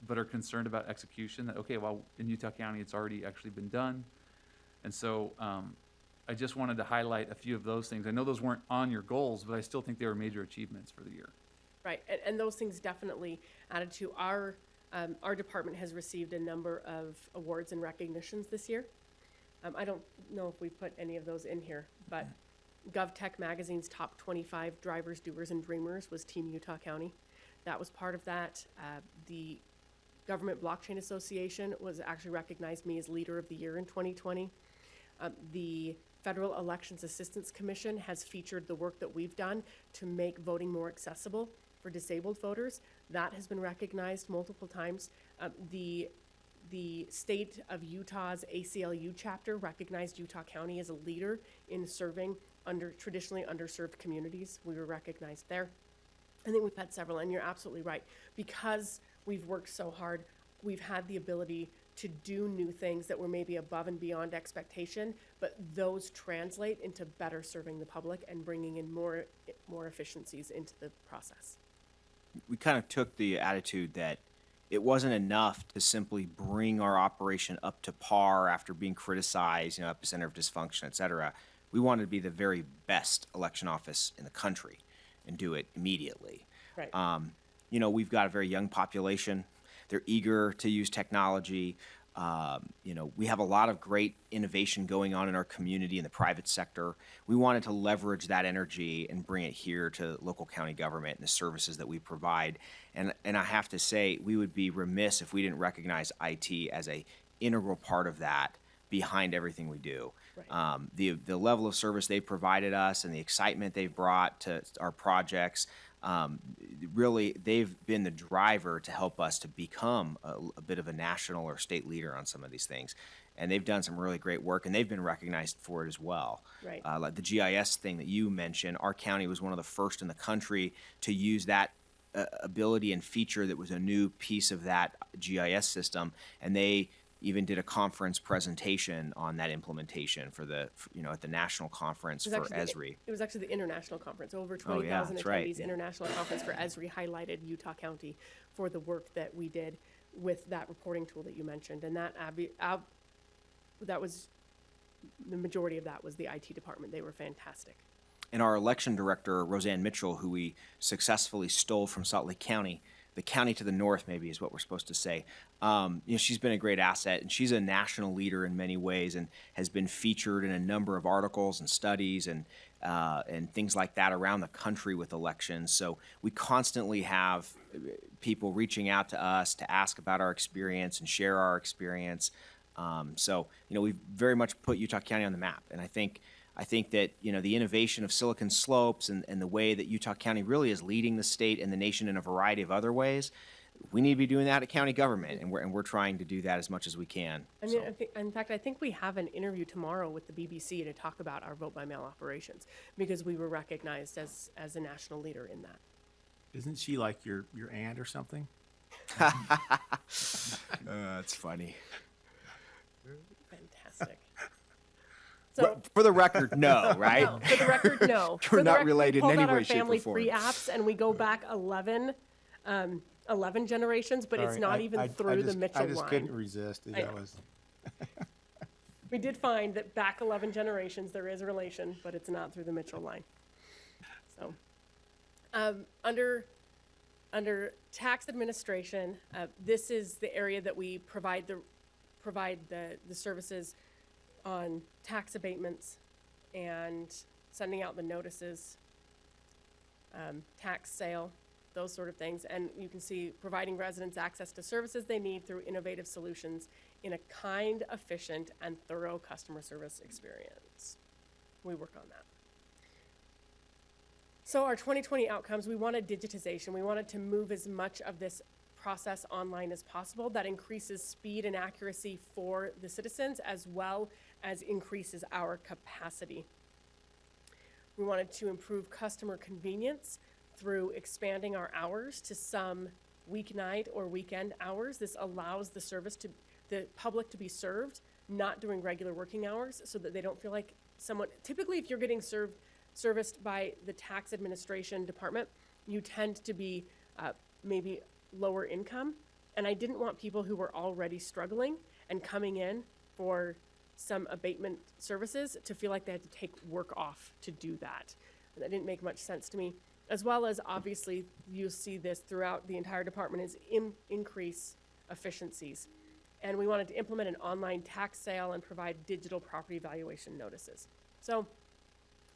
but are concerned about execution, that, okay, well, in Utah County, it's already actually been done. And so I just wanted to highlight a few of those things. I know those weren't on your goals, but I still think they were major achievements for the year. Right, and those things definitely added to our department has received a number of awards and recognitions this year. I don't know if we put any of those in here, but GovTech Magazine's top 25 drivers, doers, and dreamers was Team Utah County. That was part of that. The Government Blockchain Association was actually recognized me as Leader of the Year in 2020. The Federal Elections Assistance Commission has featured the work that we've done to make voting more accessible for disabled voters. That has been recognized multiple times. The state of Utah's ACLU chapter recognized Utah County as a leader in serving traditionally underserved communities. We were recognized there. I think we've had several, and you're absolutely right. Because we've worked so hard, we've had the ability to do new things that were maybe above and beyond expectation, but those translate into better serving the public and bringing in more efficiencies into the process. We kind of took the attitude that it wasn't enough to simply bring our operation up to par after being criticized, epicenter of dysfunction, et cetera. We wanted to be the very best election office in the country and do it immediately. Right. We've got a very young population. They're eager to use technology. We have a lot of great innovation going on in our community in the private sector. We wanted to leverage that energy and bring it here to local county government and the services that we provide. And I have to say, we would be remiss if we didn't recognize IT as a integral part of that behind everything we do. Right. The level of service they've provided us and the excitement they've brought to our projects, really, they've been the driver to help us to become a bit of a national or state leader on some of these things. And they've done some really great work, and they've been recognized for it as well. Right. Like the GIS thing that you mentioned, our county was one of the first in the country to use that ability and feature that was a new piece of that GIS system, and they even did a conference presentation on that implementation for at the national conference for ESRI. It was actually the international conference. Over Oh, yeah, 20,000 that's attendees. right. International conference for ESRI highlighted Utah County for the work that we did with that reporting tool that you mentioned. And that was the majority of that was the IT department. They were fantastic. And our election director, Roseanne Mitchell, who we successfully stole from Salt Lake County, the county to the north, maybe is what we're supposed to say. She's been a great asset, and she's a national leader in many ways, and has been featured in a number of articles and studies and things like that around the country with elections. So we constantly have people reaching out to us to ask about our experience and share our experience. We've very much put Utah County on the map, and I think that the innovation of Silicon Slopes and the way that Utah County really is leading the state and the nation in a variety of other ways, we need to be doing that at county government, and we're trying to do that as much as we can. I mean, in fact, I think we have an interview tomorrow with the BBC to talk about our vote-by-mail operations, because we were recognized as a national leader in that. Isn't she like your aunt or something? That's funny. Fantastic. So, For the record, no, right? no, for the record, no. For We're the not record, related in we pulled any out way, our shape, or family form. free apps, and we go back 11 generations, but it's Sorry, not even through the Mitchell I just line. couldn't resist. I know. We did find that back 11 generations there is a relation, but it's not through the Mitchell line. So, under tax administration, this is the area that we provide the services on tax abatements and sending out the notices, tax sale, those sort of things. And you can see providing residents access to services they need through innovative solutions in a kind, efficient, and thorough customer service experience. We work on that. So our 2020 outcomes, we wanted digitization. We wanted to move as much of this process online as possible. That increases speed and accuracy for the citizens as well as increases our capacity. We wanted to improve customer convenience through expanding our hours to some weeknight or weekend hours. This allows the public to be served, not during regular working hours, so that they don't feel like someone, typically if you're getting serviced by the tax administration department, you tend to be maybe lower income. And I didn't want people who were already struggling and coming in for some abatement services to feel like they had to take work off to do that. And that didn't make much sense to me. As well as, obviously, you'll see this throughout the entire department, is increase efficiencies. And we wanted to implement an online tax sale and provide digital property valuation notices. So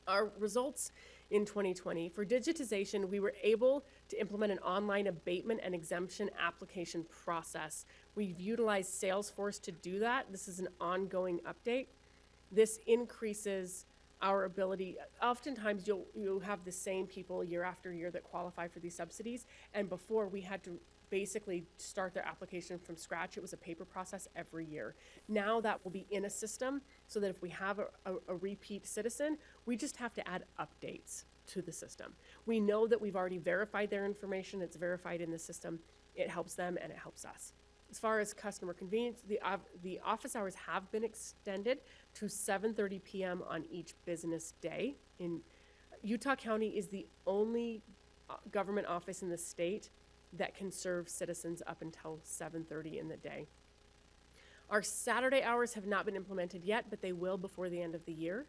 our results in 2020, for digitization, we were able to implement an online abatement and exemption application process. We've utilized Salesforce to do that. This is an ongoing update. This increases our ability. Oftentimes you'll have the same people year after year that qualify for these subsidies. And before, we had to basically start their application from scratch. It was a paper process every year. Now that will be in a system, so that if we have a repeat citizen, we just have to add updates to the system. We know that we've already verified their information. It's verified in the system. It helps them and it helps us. As far as customer convenience, the office hours have been extended to 7:30 p.m. on each business day. In Utah County is the only government office in the state that can serve citizens up until 7:30 in the day. Our Saturday hours have not been implemented yet, but they will before the end of the year.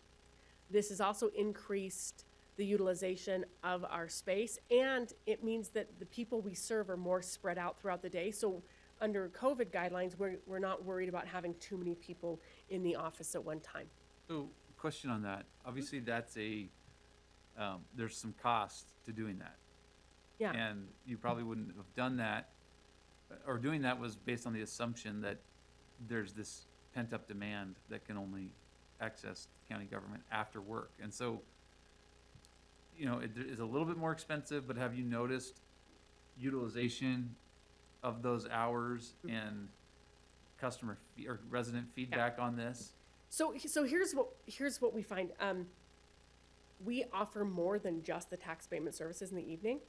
This has also increased the utilization of our space, and it means that the people we serve are more spread out throughout the day. So under COVID guidelines, we're not worried about having too many people in the office at one time. So, question on that. Obviously, that's there's some cost to doing that. Yeah. And you probably wouldn't have done that, or doing that was based on the assumption that there's this pent-up demand that can only access county government after work. And so, it is a little bit more expensive, but have you noticed utilization of those hours and customer or resident feedback on this? So here's what we find. We offer more than just the tax payment services in the evening.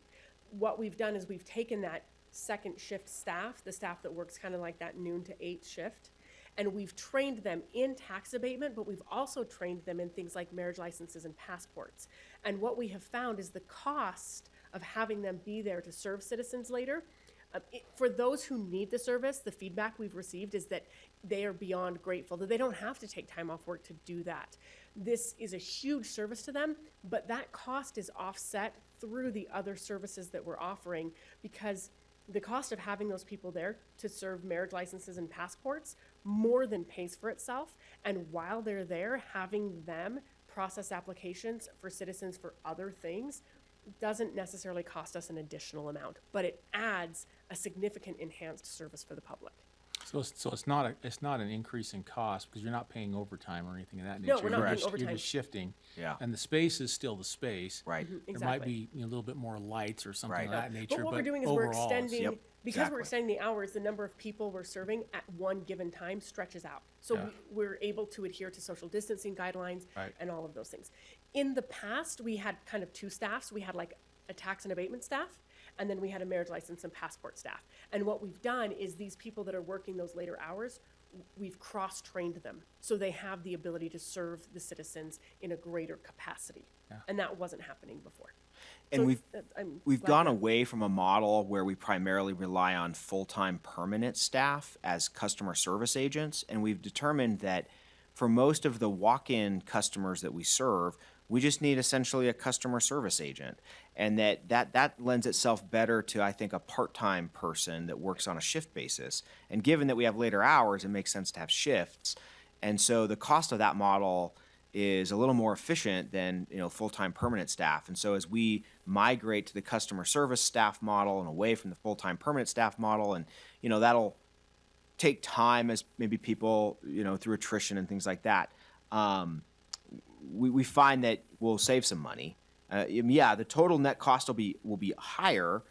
What we've done is we've taken that second shift staff, the staff that works kind of like that noon to 8 shift, and we've trained them in tax abatement, but we've also trained them in things like marriage licenses and passports. And what we have found is the cost of having them be there to serve citizens later. For those who need the service, the feedback we've received is that they are beyond grateful that they don't have to take time off work to do that. This is a huge service to them, but that cost is offset through the other services that we're offering, because the cost of having those people there to serve marriage licenses and passports more than pays for itself. And while they're there, having them process applications for citizens for other things doesn't necessarily cost us an additional amount, but it adds a significant enhanced service for the public. So it's not an increase in cost, because you're not paying overtime or anything of that nature. No, we're not paying You're overtime. just shifting. Yeah. And the space is still the space. Right. There Exactly. might be a little bit more lights or something of Right. that nature, But what we're but doing is overall, we're extending, Yep, because exactly. we're extending the hours, the number of people we're serving at one given time stretches out. So Yeah. we're able to adhere to social distancing guidelines Right. and all of those things. In the past, we had kind of two staffs. We had like a tax and abatement staff, and then we had a marriage license and passport staff. And what we've done is these people that are working those later hours, we've cross-trained them, so they have the ability to serve the citizens in a greater capacity. Yeah. And that wasn't happening before. And So we've I'm We've glad gone that- away from a model where we primarily rely on full-time permanent staff as customer service agents, and we've determined that for most of the walk-in customers that we serve, we just need essentially a customer service agent, and that lends itself better to, I think, a part-time person that works on a shift basis. And given that we have later hours, it makes sense to have shifts. And so the cost of that model is a little more efficient than, full-time permanent staff. And so as we migrate to the customer service staff model and away from the full-time permanent staff model, and, that'll take time as maybe people, through attrition and things like that, we find that we'll save some money. The total net cost will be higher,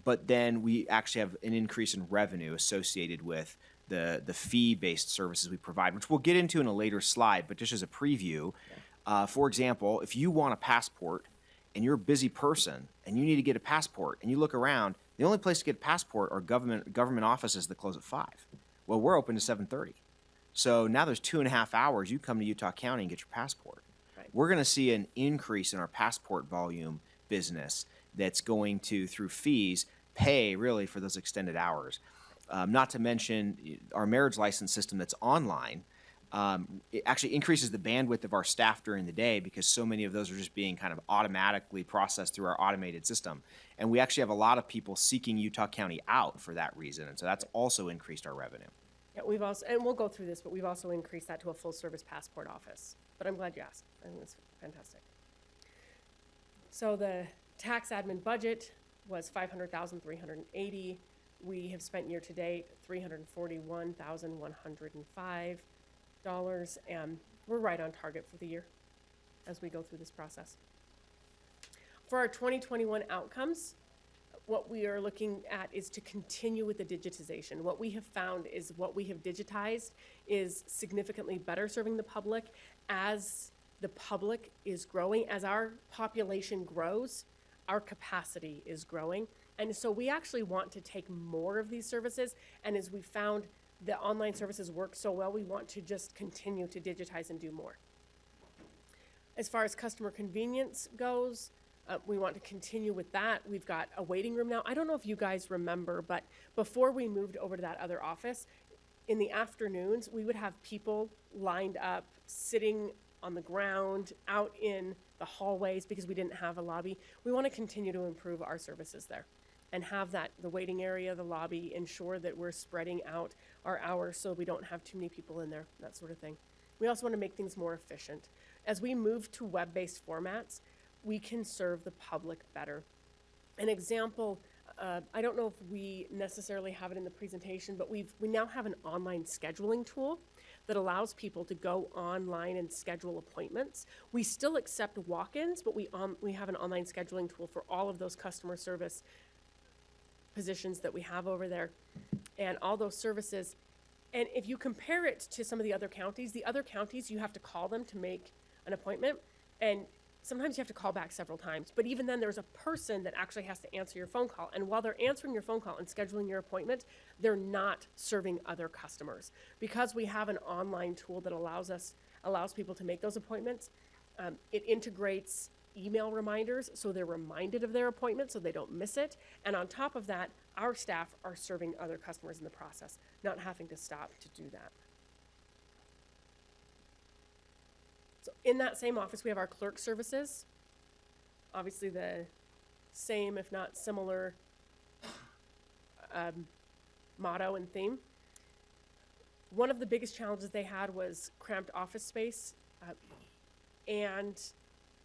but then we actually have an increase in revenue associated with the fee-based services we provide, which we'll get into in a later slide. But just as a preview, for example, if you want a passport and you're a busy person and you need to get a passport and you look around, the only place to get a passport are government offices that close at 5. Well, we're open to 7:30. So now there's 2.5 hours. You come to Utah County and get your passport. Right. We're going to see an increase in our passport volume business that's going to, through fees, pay really for those extended hours. Not to mention our marriage license system that's online. It actually increases the bandwidth of our staff during the day because so many of those are just being kind of automatically processed through our automated system. And we actually have a lot of people seeking Utah County out for that reason. And so that's also increased our revenue. Yeah, we've also, and we'll go through this, but we've also increased that to a full-service passport office. But I'm glad you asked. I think that's fantastic. So the tax admin budget was $500,380. We have spent year to date $341,105, and we're right on target for the year as we go through this process. For our 2021 outcomes, what we are looking at is to continue with the digitization. What we have found is what we have digitized is significantly better serving the public. As the public is growing, as our population grows, our capacity is growing. And so we actually want to take more of these services. And as we found the online services work so well, we want to just continue to digitize and do more. As far as customer convenience goes, we want to continue with that. We've got a waiting room now. I don't know if you guys remember, but before we moved over to that other office, in the afternoons, we would have people lined up, sitting on the ground, out in the hallways because we didn't have a lobby. We want to continue to improve our services there and have the waiting area, the lobby, ensure that we're spreading out our hours so we don't have too many people in there, that sort of thing. We also want to make things more efficient. As we move to web-based formats, we can serve the public better. An example, I don't know if we necessarily have it in the presentation, but we now have an online scheduling tool that allows people to go online and schedule appointments. We still accept walk-ins, but we have an online scheduling tool for all of those customer service positions that we have over there and all those services. And if you compare it to some of the other counties, you have to call them to make an appointment, and sometimes you have to call back several times, but even then there's a person that actually has to answer your phone call. And while they're answering your phone call and scheduling your appointment, they're not serving other customers. Because we have an online tool that allows people to make those appointments, it integrates email reminders so they're reminded of their appointment so they don't miss it. And on top of that, our staff are serving other customers in the process, not having to stop to do that. So in that same office, we have our clerk services. Obviously the same, if not similar, motto and theme. One of the biggest challenges they had was cramped office space, and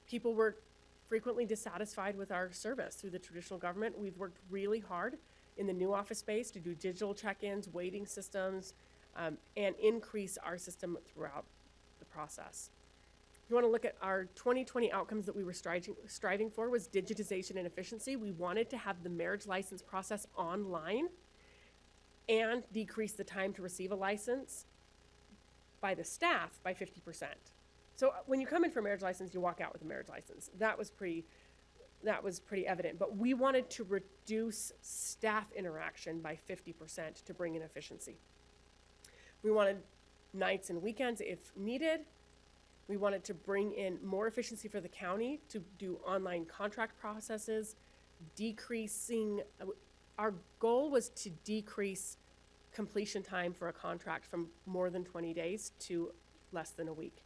people were frequently dissatisfied with our service through the traditional government. We've worked really hard in the new office space to do digital check-ins, waiting systems, and increase our system throughout the process. You want to look at our 2020 outcomes that we were striving for was digitization and efficiency. We wanted to have the marriage license process online and decrease the time to receive a license by the staff by 50%. So when you come in for a marriage license, you walk out with a marriage license. That was pretty evident. But we wanted to reduce staff interaction by 50% to bring in efficiency. We wanted nights and weekends if needed. We wanted to bring in more efficiency for the county to do online contract processes, our goal was to decrease completion time for a contract from more than 20 days to less than a week.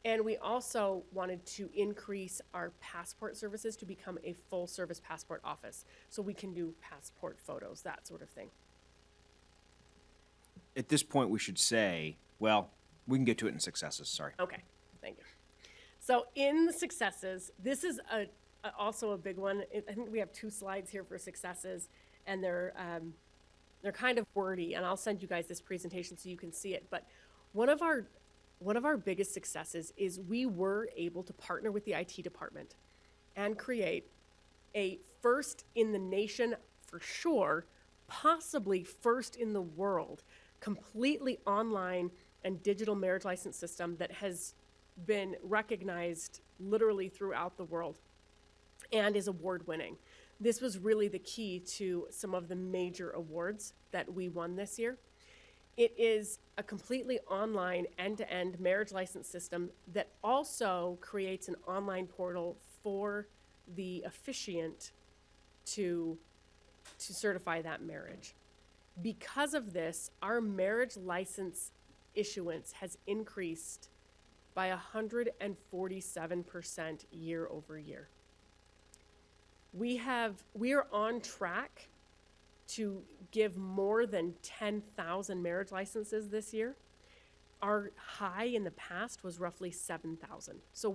And we also wanted to increase our passport services to become a full service passport office. So we can do passport photos, that sort of thing. At this point, we should say, well, we can get to it in successes, sorry. Okay. So in the successes, this is also a big one. I think we have 2 slides here for successes, and they're kind of wordy, and I'll send you guys this presentation so you can see it. But one of our biggest successes is we were able to partner with the IT department and create a first in the nation for sure, possibly first in the world, completely online and digital marriage license system that has been recognized literally throughout the world and is award winning. This was really the key to some of the major awards that we won this year. It is a completely online end-to-end marriage license system that also creates an online portal for the officiant to certify that marriage. Because of this, our marriage license issuance has increased by 147% year over year. We are on track to give more than 10,000 marriage licenses this year. Our high in the past was roughly 7,000. So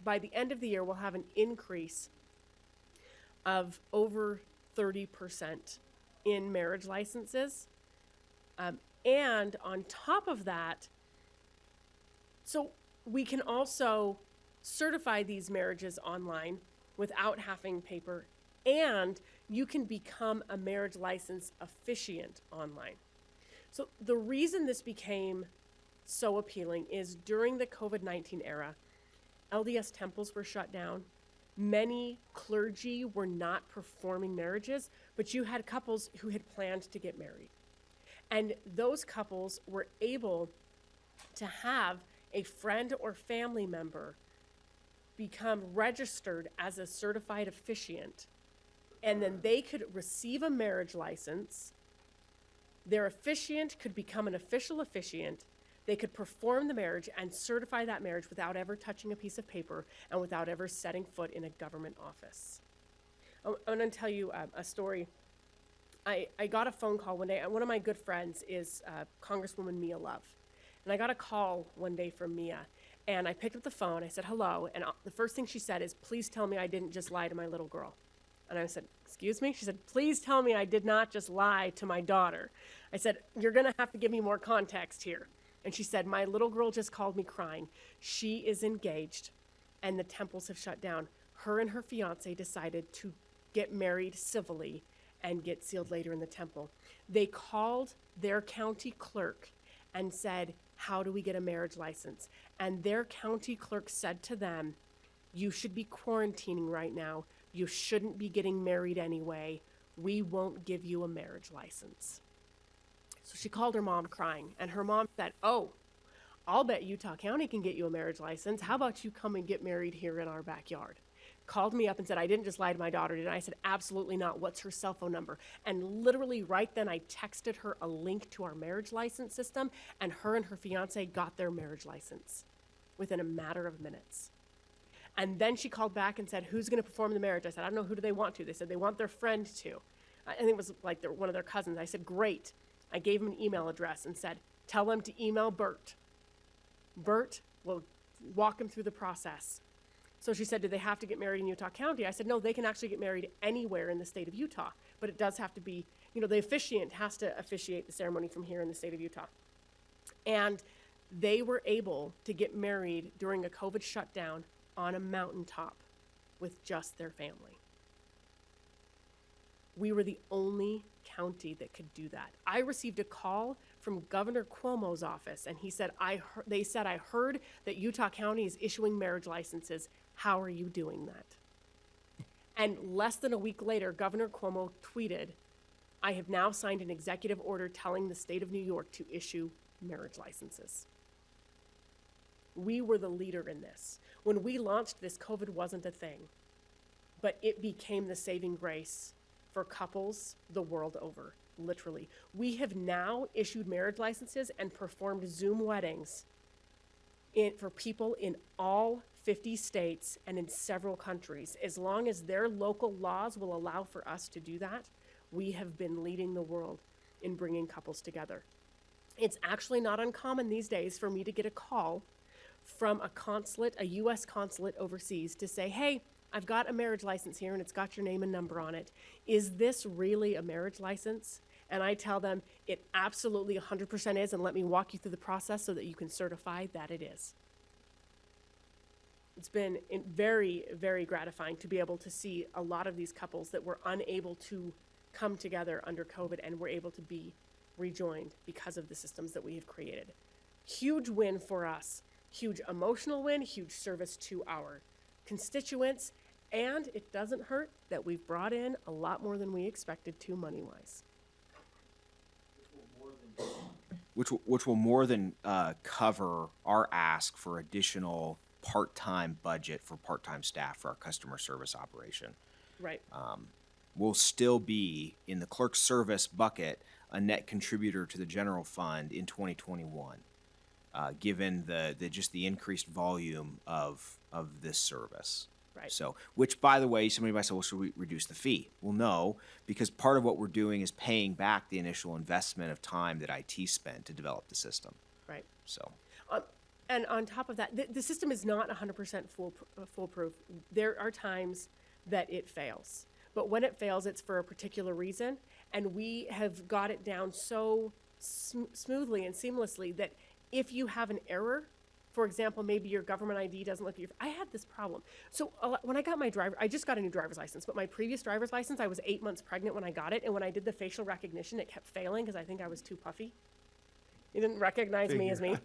by the end of the year, we'll have an increase of over 30% in marriage licenses. And on top of that, so we can also certify these marriages online without having paper, and you can become a marriage license officiant online. So the reason this became so appealing is during the COVID-19 era, LDS temples were shut down. Many clergy were not performing marriages, but you had couples who had planned to get married. And those couples were able to have a friend or family member become registered as a certified officiant, and then they could receive a marriage license. Their officiant could become an official officiant. They could perform the marriage and certify that marriage without ever touching a piece of paper and without ever setting foot in a government office. I'm going to tell you a story. I got a phone call one day. One of my good friends is Congresswoman Mia Love. And I got a call one day from Mia. And I picked up the phone. I said, hello. And the first thing she said is, please tell me I didn't just lie to my little girl. And I said, excuse me? She said, please tell me I did not just lie to my daughter. I said, you're going to have to give me more context here. And she said, my little girl just called me crying. She is engaged, and the temples have shut down. Her and her fiance decided to get married civilly and get sealed later in the temple. They called their county clerk and said, how do we get a marriage license? And their county clerk said to them, you should be quarantining right now. You shouldn't be getting married anyway. We won't give you a marriage license. So she called her mom crying, and her mom said, oh, I'll bet Utah County can get you a marriage license. How about you come and get married here in our backyard? Called me up and said, I didn't just lie to my daughter, did I? I said, absolutely not. What's her cell phone number? And literally right then I texted her a link to our marriage license system, and her fiance got their marriage license within a matter of minutes. And then she called back and said, who's going to perform the marriage? I said, I don't know, who do they want to? They said they want their friend to. I think it was like one of their cousins. I said, great. I gave him an email address and said, tell them to email Bert. Bert will walk him through the process. So she said, do they have to get married in Utah County? I said, no, they can actually get married anywhere in the state of Utah, but it does have to be, the officiant has to officiate the ceremony from here in the state of Utah. And they were able to get married during a COVID shutdown on a mountaintop with just their family. We were the only county that could do that. I received a call from Governor Cuomo's office, and he said, I heard that Utah County is issuing marriage licenses. How are you doing that? And less than a week later, Governor Cuomo tweeted, I have now signed an executive order telling the state of New York to issue marriage licenses. We were the leader in this. When we launched this, COVID wasn't a thing, but it became the saving grace for couples the world over, literally. We have now issued marriage licenses and performed Zoom weddings for people in all 50 states and in several countries. As long as their local laws will allow for us to do that, we have been leading the world in bringing couples together. It's actually not uncommon these days for me to get a call from a consulate, a U.S. consulate overseas, to say, hey, I've got a marriage license here and it's got your name and number on it. Is this really a marriage license? And I tell them it absolutely 100% is, and let me walk you through the process so that you can certify that it is. It's been very, very gratifying to be able to see a lot of these couples that were unable to come together under COVID and were able to be rejoined because of the systems that we have created. Huge win for us, huge emotional win, huge service to our constituents, and it doesn't hurt that we've brought in a lot more than we expected to money-wise. Which will more than cover our ask for additional part-time budget for part-time staff for our customer service operation. Right. We'll still be in the clerk service bucket a net contributor to the general fund in 2021, given the increased volume of this service. Right. So, which, by the way, somebody might say, well, should we reduce the fee? Well, no, because part of what we're doing is paying back the initial investment of time that IT spent to develop the system. Right. So, And on top of that, the system is not 100% foolproof. There are times that it fails. But when it fails, it's for a particular reason. And we have got it down so smoothly and seamlessly that if you have an error, for example, maybe your government ID doesn't look at your, I had this problem. So when I got my I just got a new driver's license, but my previous driver's license, I was 8 months pregnant when I got it. And when I did the facial recognition, it kept failing because I think I was too puffy. It didn't recognize me as me.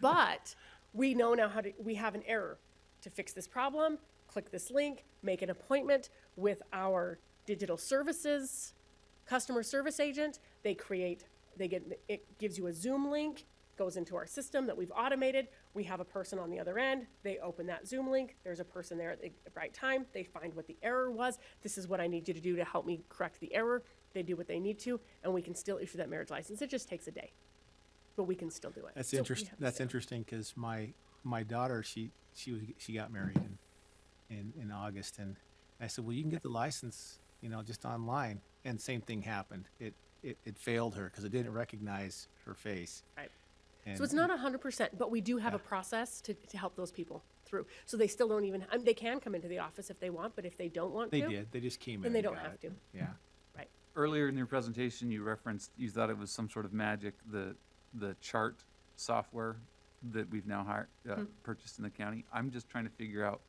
But we know now we have an error. To fix this problem, click this link, make an appointment with our digital services customer service agent. It gives you a Zoom link, goes into our system that we've automated. We have a person on the other end. They open that Zoom link. There's a person there at the right time. They find what the error was. This is what I need you to do to help me correct the error. They do what they need to, and we can still issue that marriage license. It just takes a day, but we can still do it. That's So we interesting. have That's to- interesting because my daughter, she got married in August, and I said, well, you can get the license, just online. And same thing happened. It failed her because it didn't recognize her face. Right. And So it's not 100%, but we do have a process to help those people through. So they still don't even, they can come into the office if they want, but if they don't want They to. did. They just came in. Then they and don't got have it. to. Yeah. Right. Earlier in your presentation, you thought it was some sort of magic, the chart software that we've now purchased in the county. I'm just trying to figure out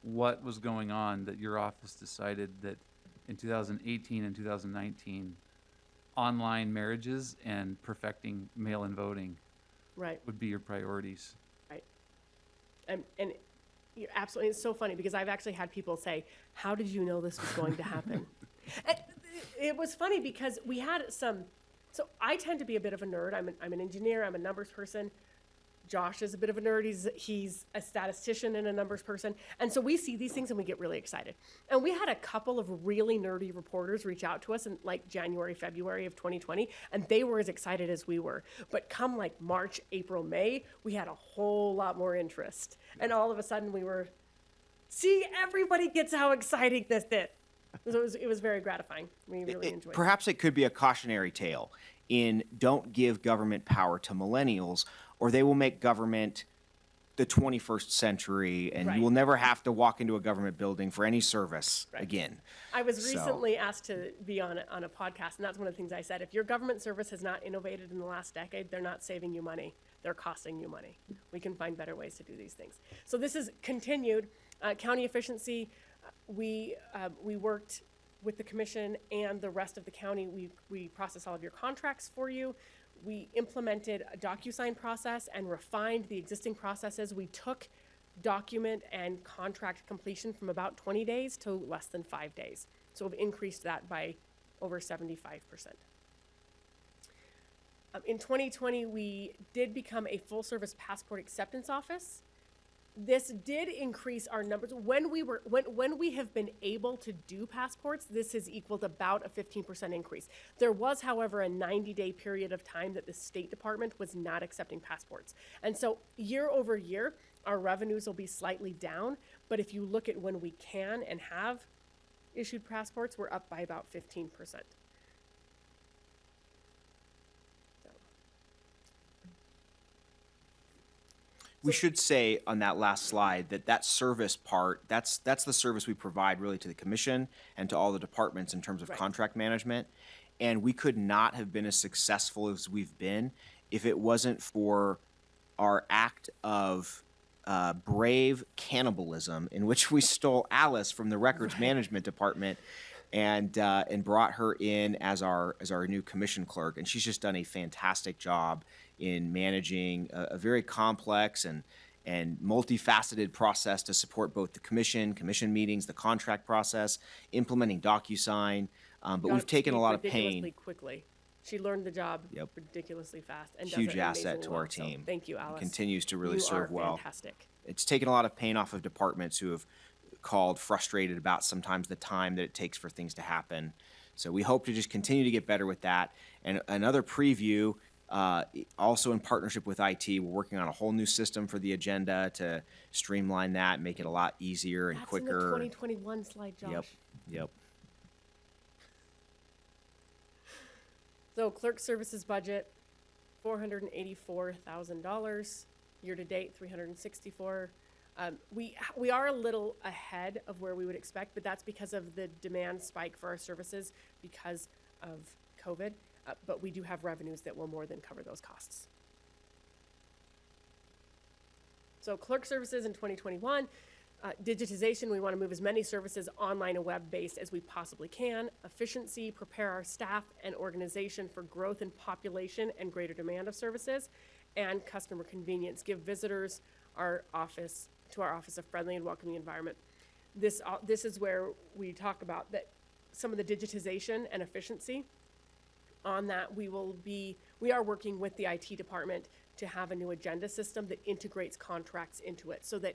what was going on that your office decided that in 2018 and 2019, online marriages and perfecting mail-in voting Right. would be your priorities. Right. And you're absolutely, it's so funny because I've actually had people say, how did you know this was going to happen? And it was funny because we had so I tend to be a bit of a nerd. I'm an engineer, I'm a numbers person. Josh is a bit of a nerd. He's a statistician and a numbers person. And so we see these things and we get really excited. And we had a couple of really nerdy reporters reach out to us in like January, February of 2020, and they were as excited as we were. But come like March, April, May, we had a whole lot more interest. And all of a sudden we were, see, everybody gets how exciting this is. So it was very gratifying. We really enjoyed it. Perhaps it could be a cautionary tale in don't give government power to millennials, or they will make government the 21st century, and Right. you will never have to walk into a government building for any service Right. again. I was So- recently asked to be on a podcast, and that's one of the things I said. If your government service has not innovated in the last decade, they're not saving you money. They're costing you money. We can find better ways to do these things. So this is continued. County efficiency, we worked with the commission and the rest of the county. We process all of your contracts for you. We implemented a DocuSign process and refined the existing processes. We took document and contract completion from about 20 days to less than 5 days. So we've increased that by over 75%. In 2020, we did become a full-service passport acceptance office. This did increase our numbers. When we have been able to do passports, this has equaled about a 15% increase. There was, however, a 90-day period of time that the State Department was not accepting passports. And so year over year, our revenues will be slightly down, but if you look at when we can and have issued passports, we're up by about 15%. We should say on that last slide that that service part, that's the service we provide really to the commission and to all the departments in terms of Right. contract management. And we could not have been as successful as we've been if it wasn't for our act of brave cannibalism in which we stole Alice from the records management department and brought her in as our new commission clerk. And she's just done a fantastic job in managing a very complex and multifaceted process to support both the commission meetings, the contract process, implementing DocuSign. But Got we've up to taken a speed lot of ridiculously pain. quickly. She learned the job Yep. ridiculously fast and does Huge it asset amazingly to well. our So team. thank you, Alice. Continues to really You serve are well. fantastic. It's taken a lot of pain off of departments who have called frustrated about sometimes the time that it takes for things to happen. So we hope to just continue to get better with that. And another preview, also in partnership with IT, we're working on a whole new system for the agenda to streamline that, make it a lot easier and That's quicker. in the 2021 slide, Josh. Yep. So clerk services budget, $484,000. Year to date, 364. We are a little ahead of where we would expect, but that's because of the demand spike for our services because of COVID. But we do have revenues that will more than cover those costs. So clerk services in 2021, digitization, we want to move as many services online and web-based as we possibly can. Efficiency, prepare our staff and organization for growth in population and greater demand of services. And customer convenience, give visitors to our office a friendly and welcoming environment. This is where we talk about that some of the digitization and efficiency. On that, we are working with the IT department to have a new agenda system that integrates contracts into it so that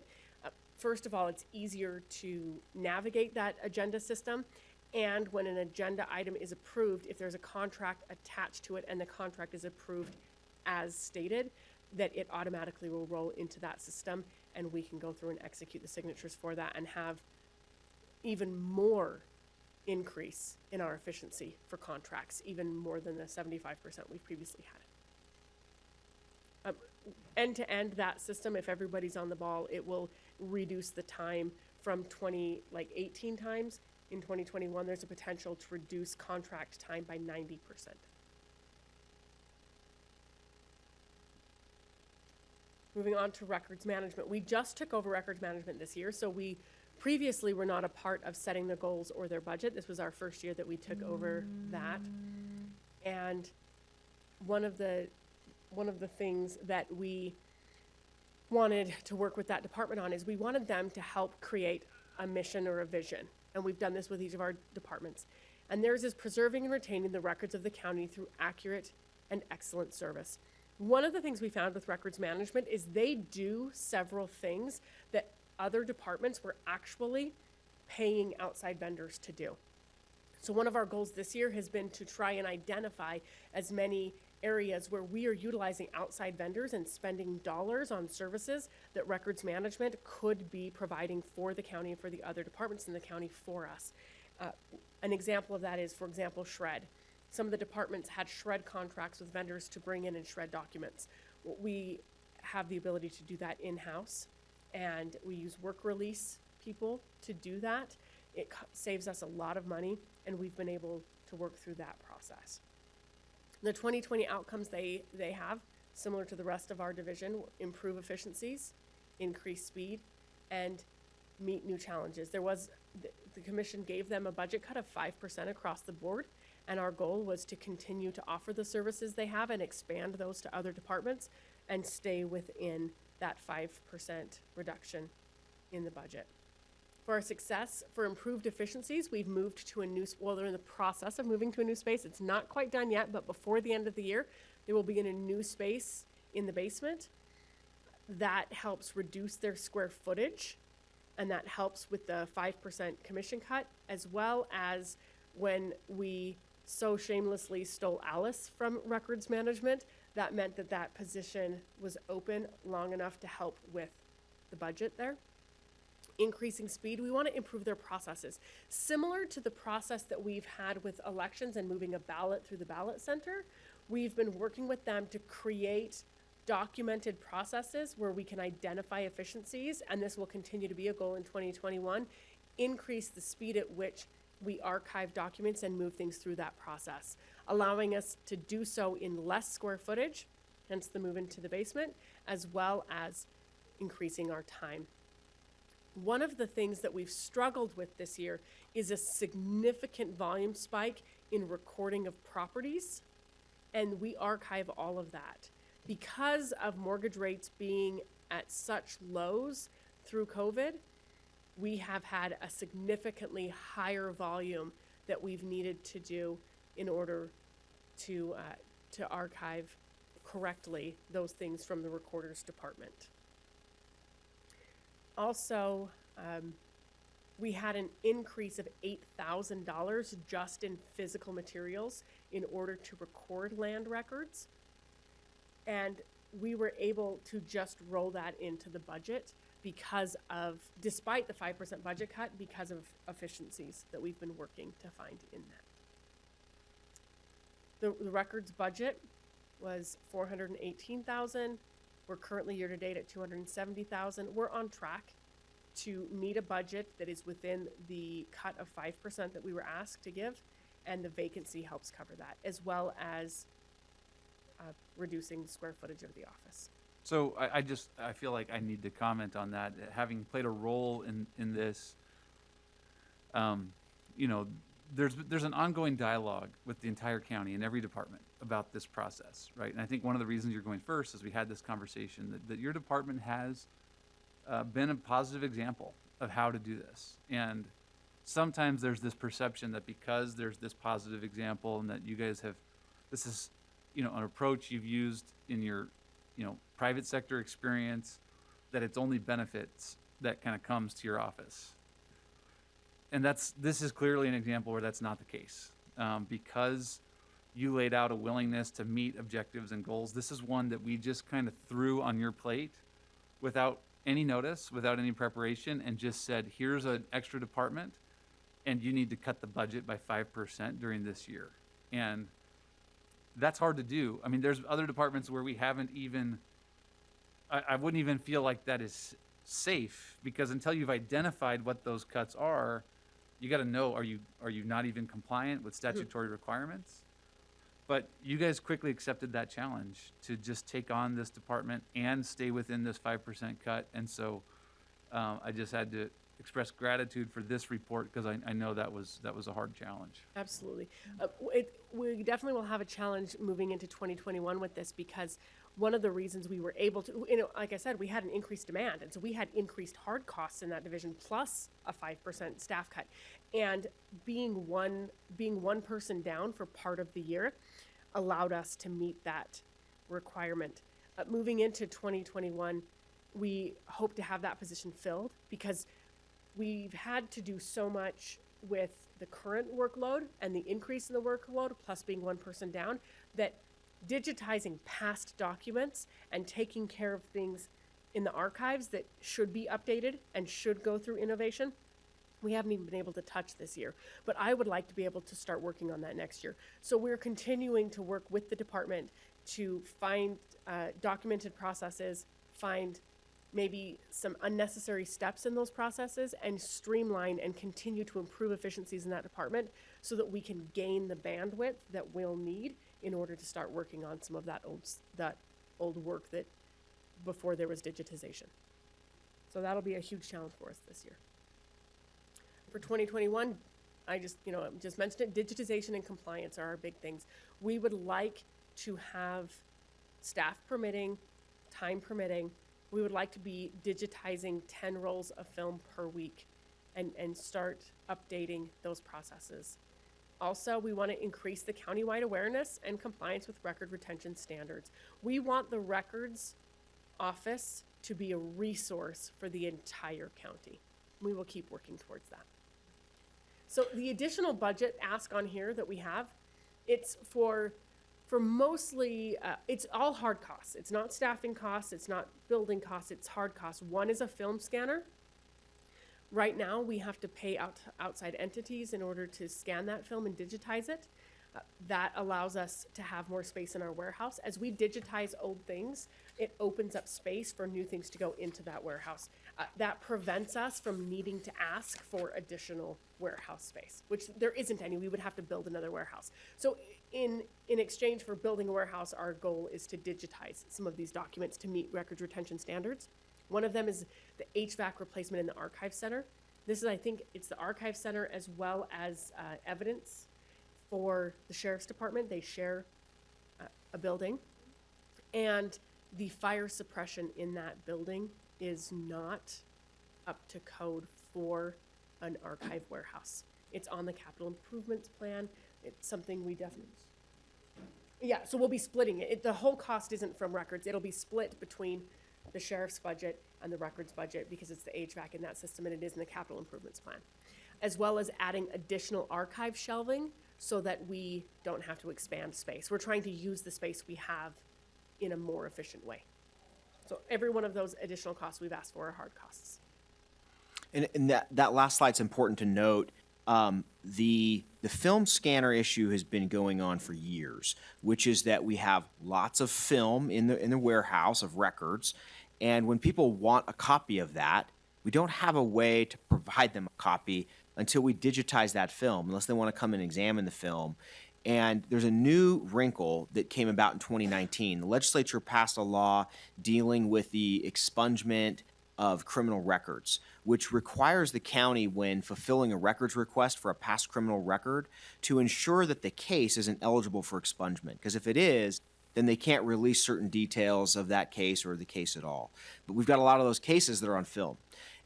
first of all, it's easier to navigate that agenda system. And when an agenda item is approved, if there's a contract attached to it and the contract is approved as stated, that it automatically will roll into that system and we can go through and execute the signatures for that and have even more increase in our efficiency for contracts, even more than the 75% we've previously had. End to end, that system, if everybody's on the ball, it will reduce the time from 18 times. In 2021, there's a potential to reduce contract time by 90%. Moving on to records management. We just took over records management this year, so we previously were not a part of setting the goals or their budget. This was our first year that we took over that. And one of the things that we wanted to work with that department on is we wanted them to help create a mission or a vision. And we've done this with each of our departments. And theirs is preserving and retaining the records of the county through accurate and excellent service. One of the things we found with records management is they do several things that other departments were actually paying outside vendors to do. So one of our goals this year has been to try and identify as many areas where we are utilizing outside vendors and spending dollars on services that records management could be providing for the county and for the other departments in the county for us. An example of that is, for example, shred. Some of the departments had shred contracts with vendors to bring in and shred documents. We have the ability to do that in-house, and we use work release people to do that. It saves us a lot of money, and we've been able to work through that process. The 2020 outcomes they have, similar to the rest of our division, improve efficiencies, increase speed, and meet new challenges. The commission gave them a budget cut of 5% across the board, and our goal was to continue to offer the services they have and expand those to other departments and stay within that 5% reduction in the budget. For our success, for improved efficiencies, we've moved to they're in the process of moving to a new space. It's not quite done yet, but before the end of the year, they will be in a new space in the basement. That helps reduce their square footage, and that helps with the 5% commission cut, as well as when we so shamelessly stole Alice from records management, that meant that position was open long enough to help with the budget there. Increasing speed, we want to improve their processes. Similar to the process that we've had with elections and moving a ballot through the ballot center, we've been working with them to create documented processes where we can identify efficiencies, and this will continue to be a goal in 2021, increase the speed at which we archive documents and move things through that process, allowing us to do so in less square footage, hence the move into the basement, as well as increasing our time. One of the things that we've struggled with this year is a significant volume spike in recording of properties, and we archive all of that. Because of mortgage rates being at such lows through COVID, we have had a significantly higher volume that we've needed to do in order to archive correctly those things from the recorder's department. Also, we had an increase of $8,000 just in physical materials in order to record land records. And we were able to just roll that into the budget despite the 5% budget cut, because of efficiencies that we've been working to find in that. The records budget was $418,000. We're currently year-to-date at $270,000. We're on track to meet a budget that is within the cut of 5% that we were asked to give, and the vacancy helps cover that, as well as reducing the square footage of the office. So I feel like I need to comment on that. Having played a role in this, you know, there's an ongoing dialogue with the entire county and every department about this process, right? And I think one of the reasons you're going first is we had this conversation that your department has been a positive example of how to do this. And sometimes there's this perception that because there's this positive example and that you guys have, this is, you know, an approach you've used in your, you know, private sector experience, that it's only benefits that kind of comes to your office. And this is clearly an example where that's not the case. Because you laid out a willingness to meet objectives and goals, this is one that we just kind of threw on your plate without any notice, without any preparation, and just said, here's an extra department, and you need to cut the budget by 5% during this year. And that's hard to do. I mean, there's other departments where we haven't even, I wouldn't even feel like that is safe, because until you've identified what those cuts are, you got to know, are you not even compliant with statutory requirements? But you guys quickly accepted that challenge to just take on this department and stay within this 5% cut. And so I just had to express gratitude for this report, because I know that was a hard challenge. Absolutely. We definitely will have a challenge moving into 2021 with this, because one of the reasons we were able to, you know, like I said, we had an increased demand. And so we had increased hard costs in that division, plus a 5% staff cut. And being one person down for part of the year allowed us to meet that requirement. Moving into 2021, we hope to have that position filled, because we've had to do so much with the current workload and the increase in the workload, plus being one person down, that digitizing past documents and taking care of things in the archives that should be updated and should go through innovation, we haven't even been able to touch this year. But I would like to be able to start working on that next year. So we're continuing to work with the department to find documented processes, find maybe some unnecessary steps in those processes, and streamline and continue to improve efficiencies in that department, so that we can gain the bandwidth that we'll need in order to start working on some of that old work that before there was digitization. So that'll be a huge challenge for us this year. For 2021, I just mentioned it, digitization and compliance are our big things. We would like to have, staff permitting, time permitting, we would like to be digitizing 10 rolls of film per week and start updating those processes. Also, we want to increase the countywide awareness and compliance with record retention standards. We want the records office to be a resource for the entire county. We will keep working towards that. So the additional budget ask on here that we have, it's for mostly, it's all hard costs. It's not staffing costs, it's not building costs, it's hard costs. One is a film scanner. Right now, we have to pay outside entities in order to scan that film and digitize it. That allows us to have more space in our warehouse. As we digitize old things, it opens up space for new things to go into that warehouse. That prevents us from needing to ask for additional warehouse space, which there isn't any. We would have to build another warehouse. So in exchange for building a warehouse, our goal is to digitize some of these documents to meet records retention standards. One of them is the HVAC replacement in the archive center. This is, I think, it's the archive center as well as evidence for the sheriff's department. They share a building, and the fire suppression in that building is not up to code for an archive warehouse. It's on the capital improvements plan. It's something we definitely, yeah, so we'll be splitting it. The whole cost isn't from records. It'll be split between the sheriff's budget and the records budget because it's the HVAC in that system and it is in the capital improvements plan, as well as adding additional archive shelving so that we don't have to expand space. We're trying to use the space we have in a more efficient way. So every one of those additional costs we've asked for are hard costs. And that last slide's important to note. The film scanner issue has been going on for years, which is that we have lots of film in the warehouse of records, and when people want a copy of that, we don't have a way to provide them a copy until we digitize that film, unless they want to come and examine the film. And there's a new wrinkle that came about in 2019. The legislature passed a law dealing with the expungement of criminal records, which requires the county, when fulfilling a records request for a past criminal record, to ensure that the case isn't eligible for expungement. Because if it is, then they can't release certain details of that case or the case at all. But we've got a lot of those cases that are on film.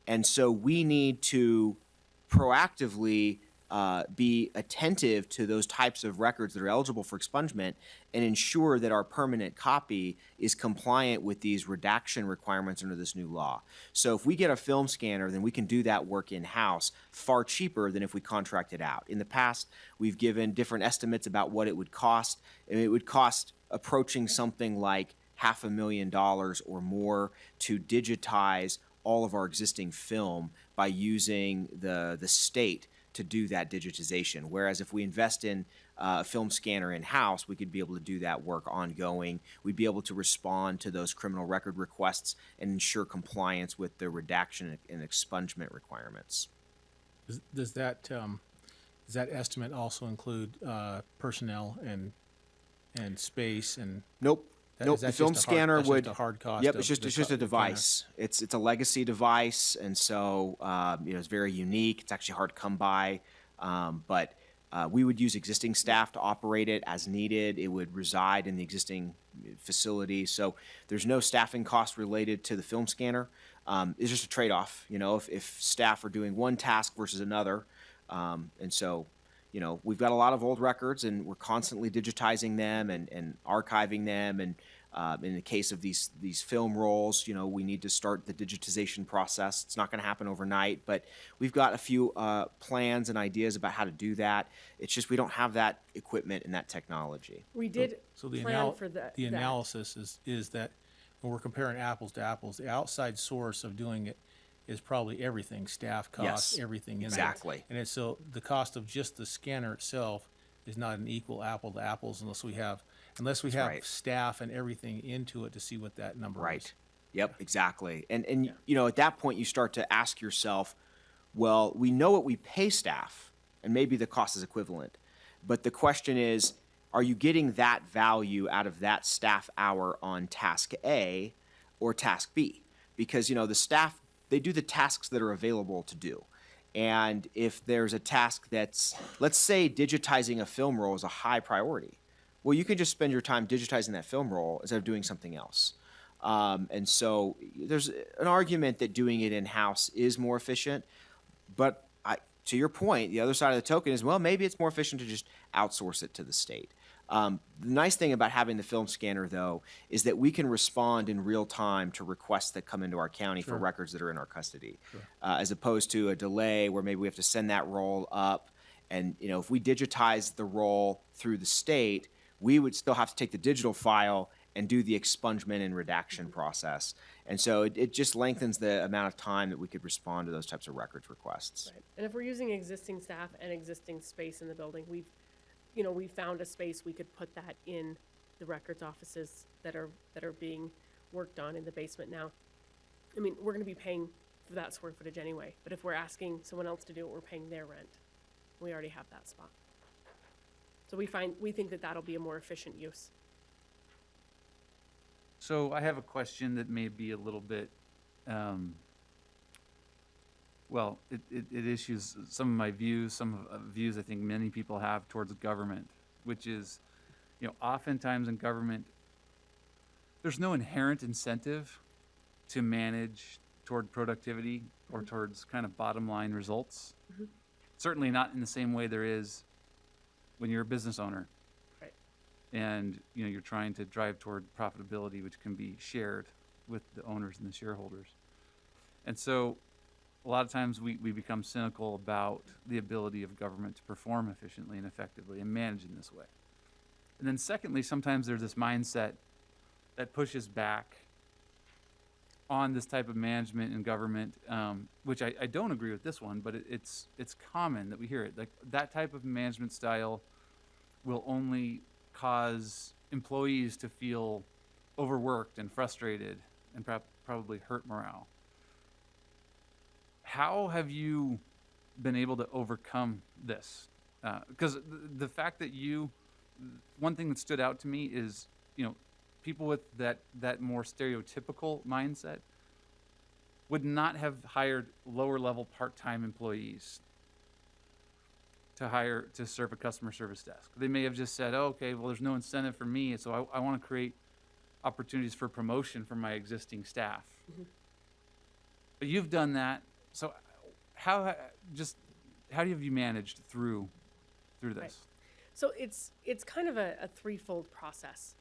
And so we need to proactively be attentive to those types of records that are eligible for expungement and ensure that our permanent copy is compliant with these redaction requirements under this new law. So if we get a film scanner, then we can do that work in-house far cheaper than if we contract it out. In the past, we've given different estimates about what it would cost, and it would cost approaching something like $500,000 or more to digitize all of our existing film by using the state to do that digitization. Whereas if we invest in a film scanner in-house, we could be able to do that work ongoing. We'd be able to respond to those criminal record requests and ensure compliance with the redaction and expungement requirements. Does that estimate also include personnel and space and? Nope. Nope, Is that the film just a hard- scanner that's would. just a hard cost Yep, of it's just the a device. It's a legacy device, and so it's very unique. It's actually hard to come by, but we would use existing staff to operate it as needed. It would reside in the existing facility, so there's no staffing cost related to the film scanner. It's just a trade-off, if staff are doing one task versus another, and so. We've got a lot of old records, and we're constantly digitizing them and archiving them. And in the case of these film rolls, we need to start the digitization process. It's not going to happen overnight, but we've got a few plans and ideas about how to do that. It's just we don't have that equipment and that technology. We did So the plan for that. analysis is that when we're comparing apples to apples, the outside source of doing it is probably everything, staff costs, Yes, everything in exactly. there. And it's so the cost of just the scanner itself is not an equal apple to apples unless we have right. staff and everything into it to see what that number is. Right. Yep, exactly. And at that point you start to ask yourself, well, we know what we pay staff, and maybe the cost is equivalent. But the question is, are you getting that value out of that staff hour on task A or task B? Because, the staff, they do the tasks that are available to do. And if there's a task that's, let's say digitizing a film roll is a high priority, well, you can just spend your time digitizing that film roll instead of doing something else. And so there's an argument that doing it in-house is more efficient. But to your point, the other side of the token is, well, maybe it's more efficient to just outsource it to the state. The nice thing about having the film scanner, though, is that we can respond in real time to requests that come into our county for records that are in our custody, as opposed to a delay where maybe we have to send that roll up. And, if we digitize the roll through the state, we would still have to take the digital file and do the expungement and redaction process. And so it just lengthens the amount of time that we could respond to those types of records requests. Right. And if we're using existing staff and existing space in the building, you know, we found a space we could put that in the records offices that are being worked on in the basement now. I mean, we're gonna be paying for that square footage anyway, but if we're asking someone else to do it, we're paying their rent. We already have that spot. So we think that that'll be a more efficient use. So I have a question that may be a little bit, well, it issues some of my views, some of views I think many people have towards government, which is, you know, oftentimes in government, there's no inherent incentive to manage toward productivity or towards kind of bottom line results. Certainly not in the same way there is when you're a business owner. Right. And, you know, you're trying to drive toward profitability, which can be shared with the owners and the shareholders. And so a lot of times we become cynical about the ability of government to perform efficiently and effectively and manage in this way. And then secondly, sometimes there's this mindset that pushes back on this type of management in government, which I don't agree with this one, but it's common that we hear it. Like that type of management style will only cause employees to feel overworked and frustrated and probably hurt morale. How have you been able to overcome this? Because the fact that one thing that stood out to me is, you know, people with that more stereotypical mindset would not have hired lower level part-time employees to serve a customer service desk. They may have just said, oh, okay, well, there's no incentive for me, so I want to create opportunities for promotion for my existing staff. But you've done that. So how have you managed through this? Right. So it's kind of a threefold process.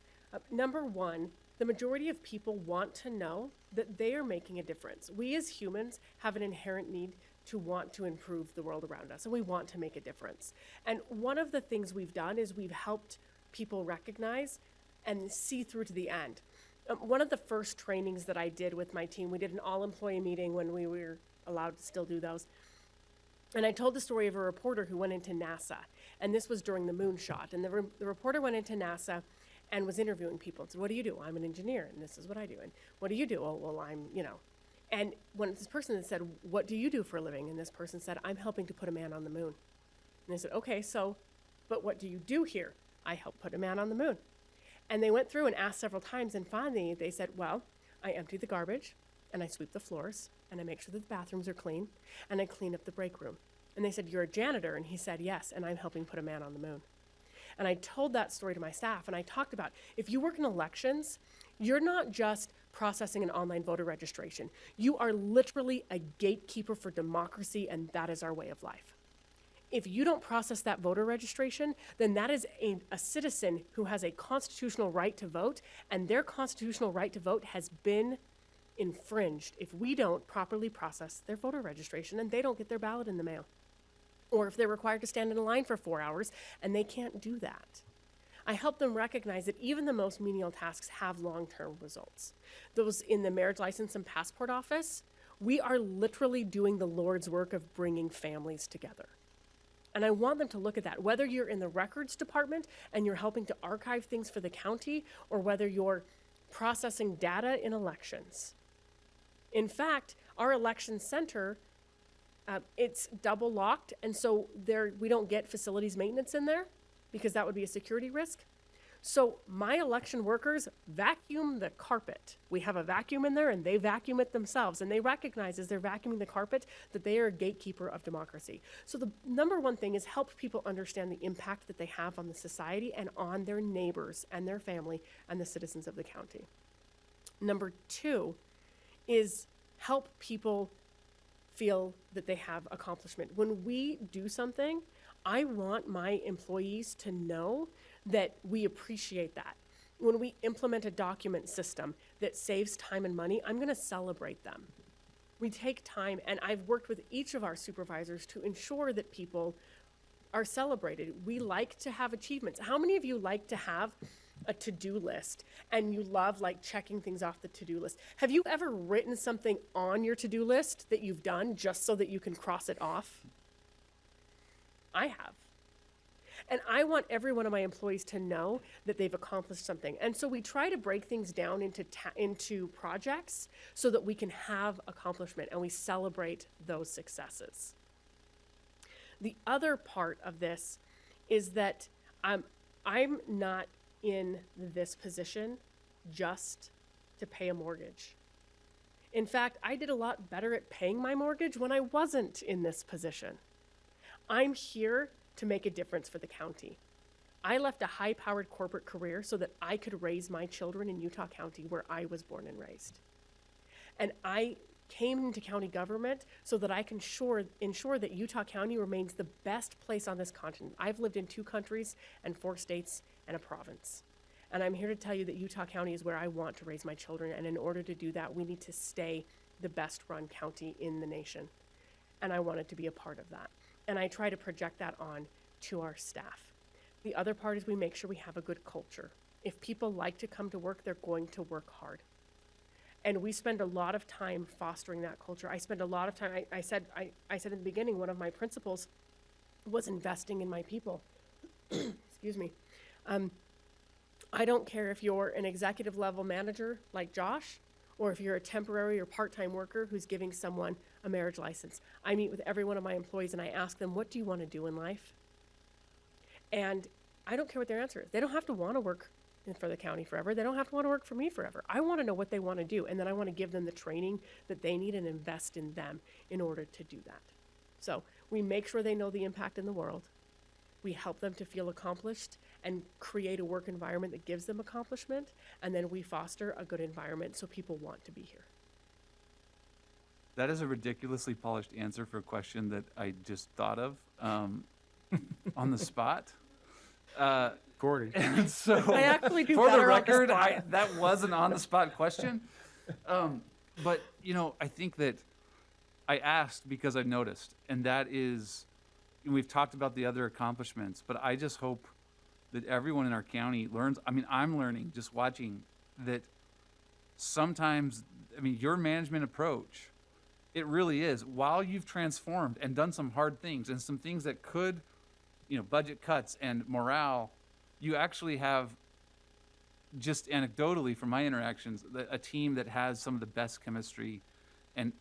Number one, the majority of people want to know that they are making a difference. We as humans have an inherent need to want to improve the world around us, and we want to make a difference. And one of the things we've done is we've helped people recognize and see through to the end. One of the first trainings that I did with my team, we did an all-employee meeting when we were allowed to still do those. And I told the story of a reporter who went into NASA, and this was during the moonshot. And the reporter went into NASA and was interviewing people and said, what do you do? I'm an engineer, and this is what I do. And what do you do? Oh, well, I'm, you know. And when this person said, what do you do for a living? And this person said, I'm helping to put a man on the moon. And they said, okay, so, but what do you do here? I help put a man on the moon. And they went through and asked several times, and finally they said, well, I empty the garbage, and I sweep the floors, and I make sure that the bathrooms are clean, and I clean up the break room. And they said, you're a janitor? And he said, yes, and I'm helping put a man on the moon. And I told that story to my staff, and I talked about, if you work in elections, you're not just processing an online voter registration. You are literally a gatekeeper for democracy, and that is our way of life. If you don't process that voter registration, then that is a citizen who has a constitutional right to vote, and their constitutional right to vote has been infringed if we don't properly process their voter registration and they don't get their ballot in the mail. Or if they're required to stand in a line for 4 hours and they can't do that. I help them recognize that even the most menial tasks have long-term results. Those in the marriage license and passport office, we are literally doing the Lord's work of bringing families together. And I want them to look at that, whether you're in the records department and you're helping to archive things for the county, or whether you're processing data in elections. In fact, our election center, it's double locked, and so we don't get facilities maintenance in there because that would be a security risk. So my election workers vacuum the carpet. We have a vacuum in there, and they vacuum it themselves, and they recognize as they're vacuuming the carpet that they are a gatekeeper of democracy. So the number one thing is help people understand the impact that they have on the society and on their neighbors and their family and the citizens of the county. Number two is help people feel that they have accomplishment. When we do something, I want my employees to know that we appreciate that. When we implement a document system that saves time and money, I'm going to celebrate them. We take time, and I've worked with each of our supervisors to ensure that people are celebrated. We like to have achievements. How many of you like to have a to-do list and you love like checking things off the to-do list? Have you ever written something on your to-do list that you've done just so that you can cross it off? I have. And I want every one of my employees to know that they've accomplished something. And so we try to break things down into projects so that we can have accomplishment and we celebrate those successes. The other part of this is that I'm not in this position just to pay a mortgage. In fact, I did a lot better at paying my mortgage when I wasn't in this position. I'm here to make a difference for the county. I left a high-powered corporate career so that I could raise my children in Utah County where I was born and raised. And I came into county government so that I can ensure that Utah County remains the best place on this continent. I've lived in 2 countries and 4 states and a province. And I'm here to tell you that Utah County is where I want to raise my children. And in order to do that, we need to stay the best run county in the nation. And I wanted to be a part of that. And I try to project that on to our staff. The other part is we make sure we have a good culture. If people like to come to work, they're going to work hard. And we spend a lot of time fostering that culture. I spend a lot of time, I said in the beginning, one of my principles was investing in my people. Excuse me. I don't care if you're an executive level manager like Josh, or if you're a temporary or part-time worker who's giving someone a marriage license. I meet with every one of my employees and I ask them, what do you want to do in life? And I don't care what their answer is. They don't have to want to work for the county forever. They don't have to want to work for me forever. I want to know what they want to do, and then I want to give them the training that they need and invest in them in order to do that. So we make sure they know the impact in the world. We help them to feel accomplished and create a work environment that gives them accomplishment, and then we foster a good environment so people want to be here. That is a ridiculously polished answer for a question that I just thought of on the spot. Gordy. And so, I actually do for the better on the record, spot. that was an on-the-spot question. But, you know, I think that I asked because I noticed, and that is, we've talked about the other accomplishments, but I just hope that everyone in our county learns. I mean, I'm learning just watching that sometimes, I mean, your management approach, it really is, while you've transformed and done some hard things and some things that could, you know, budget cuts and morale, you actually have, just anecdotally from my interactions, a team that has some of the best chemistry, and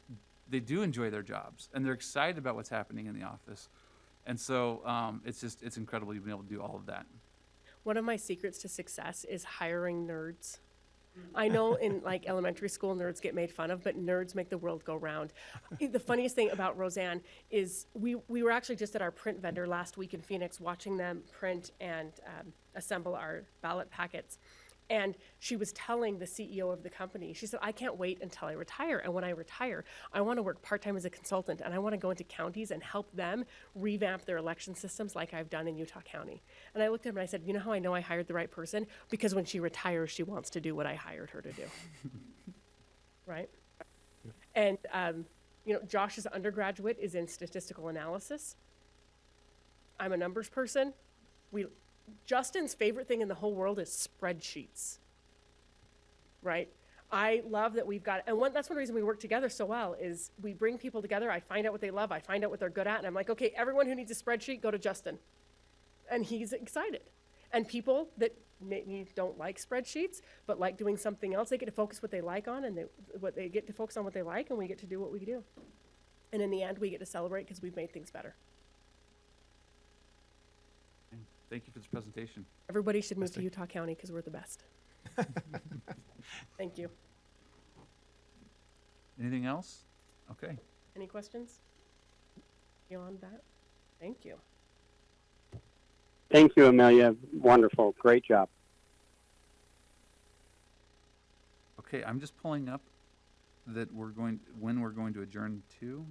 they do enjoy their jobs and they're excited about what's happening in the office. And so it's incredible you've been able to do all of that. One of my secrets to success is hiring nerds. I know in like elementary school, nerds get made fun of, but nerds make the world go round. The funniest thing about Roseanne is we were actually just at our print vendor last week in Phoenix watching them print and assemble our ballot packets. And she was telling the CEO of the company, she said, I can't wait until I retire. And when I retire, I want to work part-time as a consultant, and I want to go into counties and help them revamp their election systems like I've done in Utah County. And I looked at him and I said, you know how I know I hired the right person? Because when she retires, she wants to do what I hired her to do. Right? And, you know, Josh's undergraduate is in statistical analysis. I'm a numbers person. Justin's favorite thing in the whole world is spreadsheets, right? I love that we've got, and that's one reason we work together so well is we bring people together. I find out what they love. I find out what they're good at. And I'm like, okay, everyone who needs a spreadsheet, go to Justin. And he's excited. And people that maybe don't like spreadsheets, but like doing something else, they get to focus what they like on, and they get to focus on what they like, and we get to do what we do. And in the end, we get to celebrate because we've made things better. Thank you for this presentation. Everybody should move to Utah County because we're the best. Thank you. Anything else? Okay. Any questions beyond that? Thank you. Thank you, Amelia. Wonderful. Great job. Okay, I'm just pulling up that when we're going to adjourn to.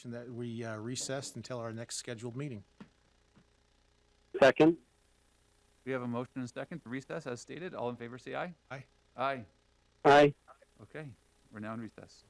Motion that we recess until our next scheduled meeting. Second? We have a motion and a second to recess as stated. All in favor say aye. Aye. Aye. Aye. Okay, we're now in recess.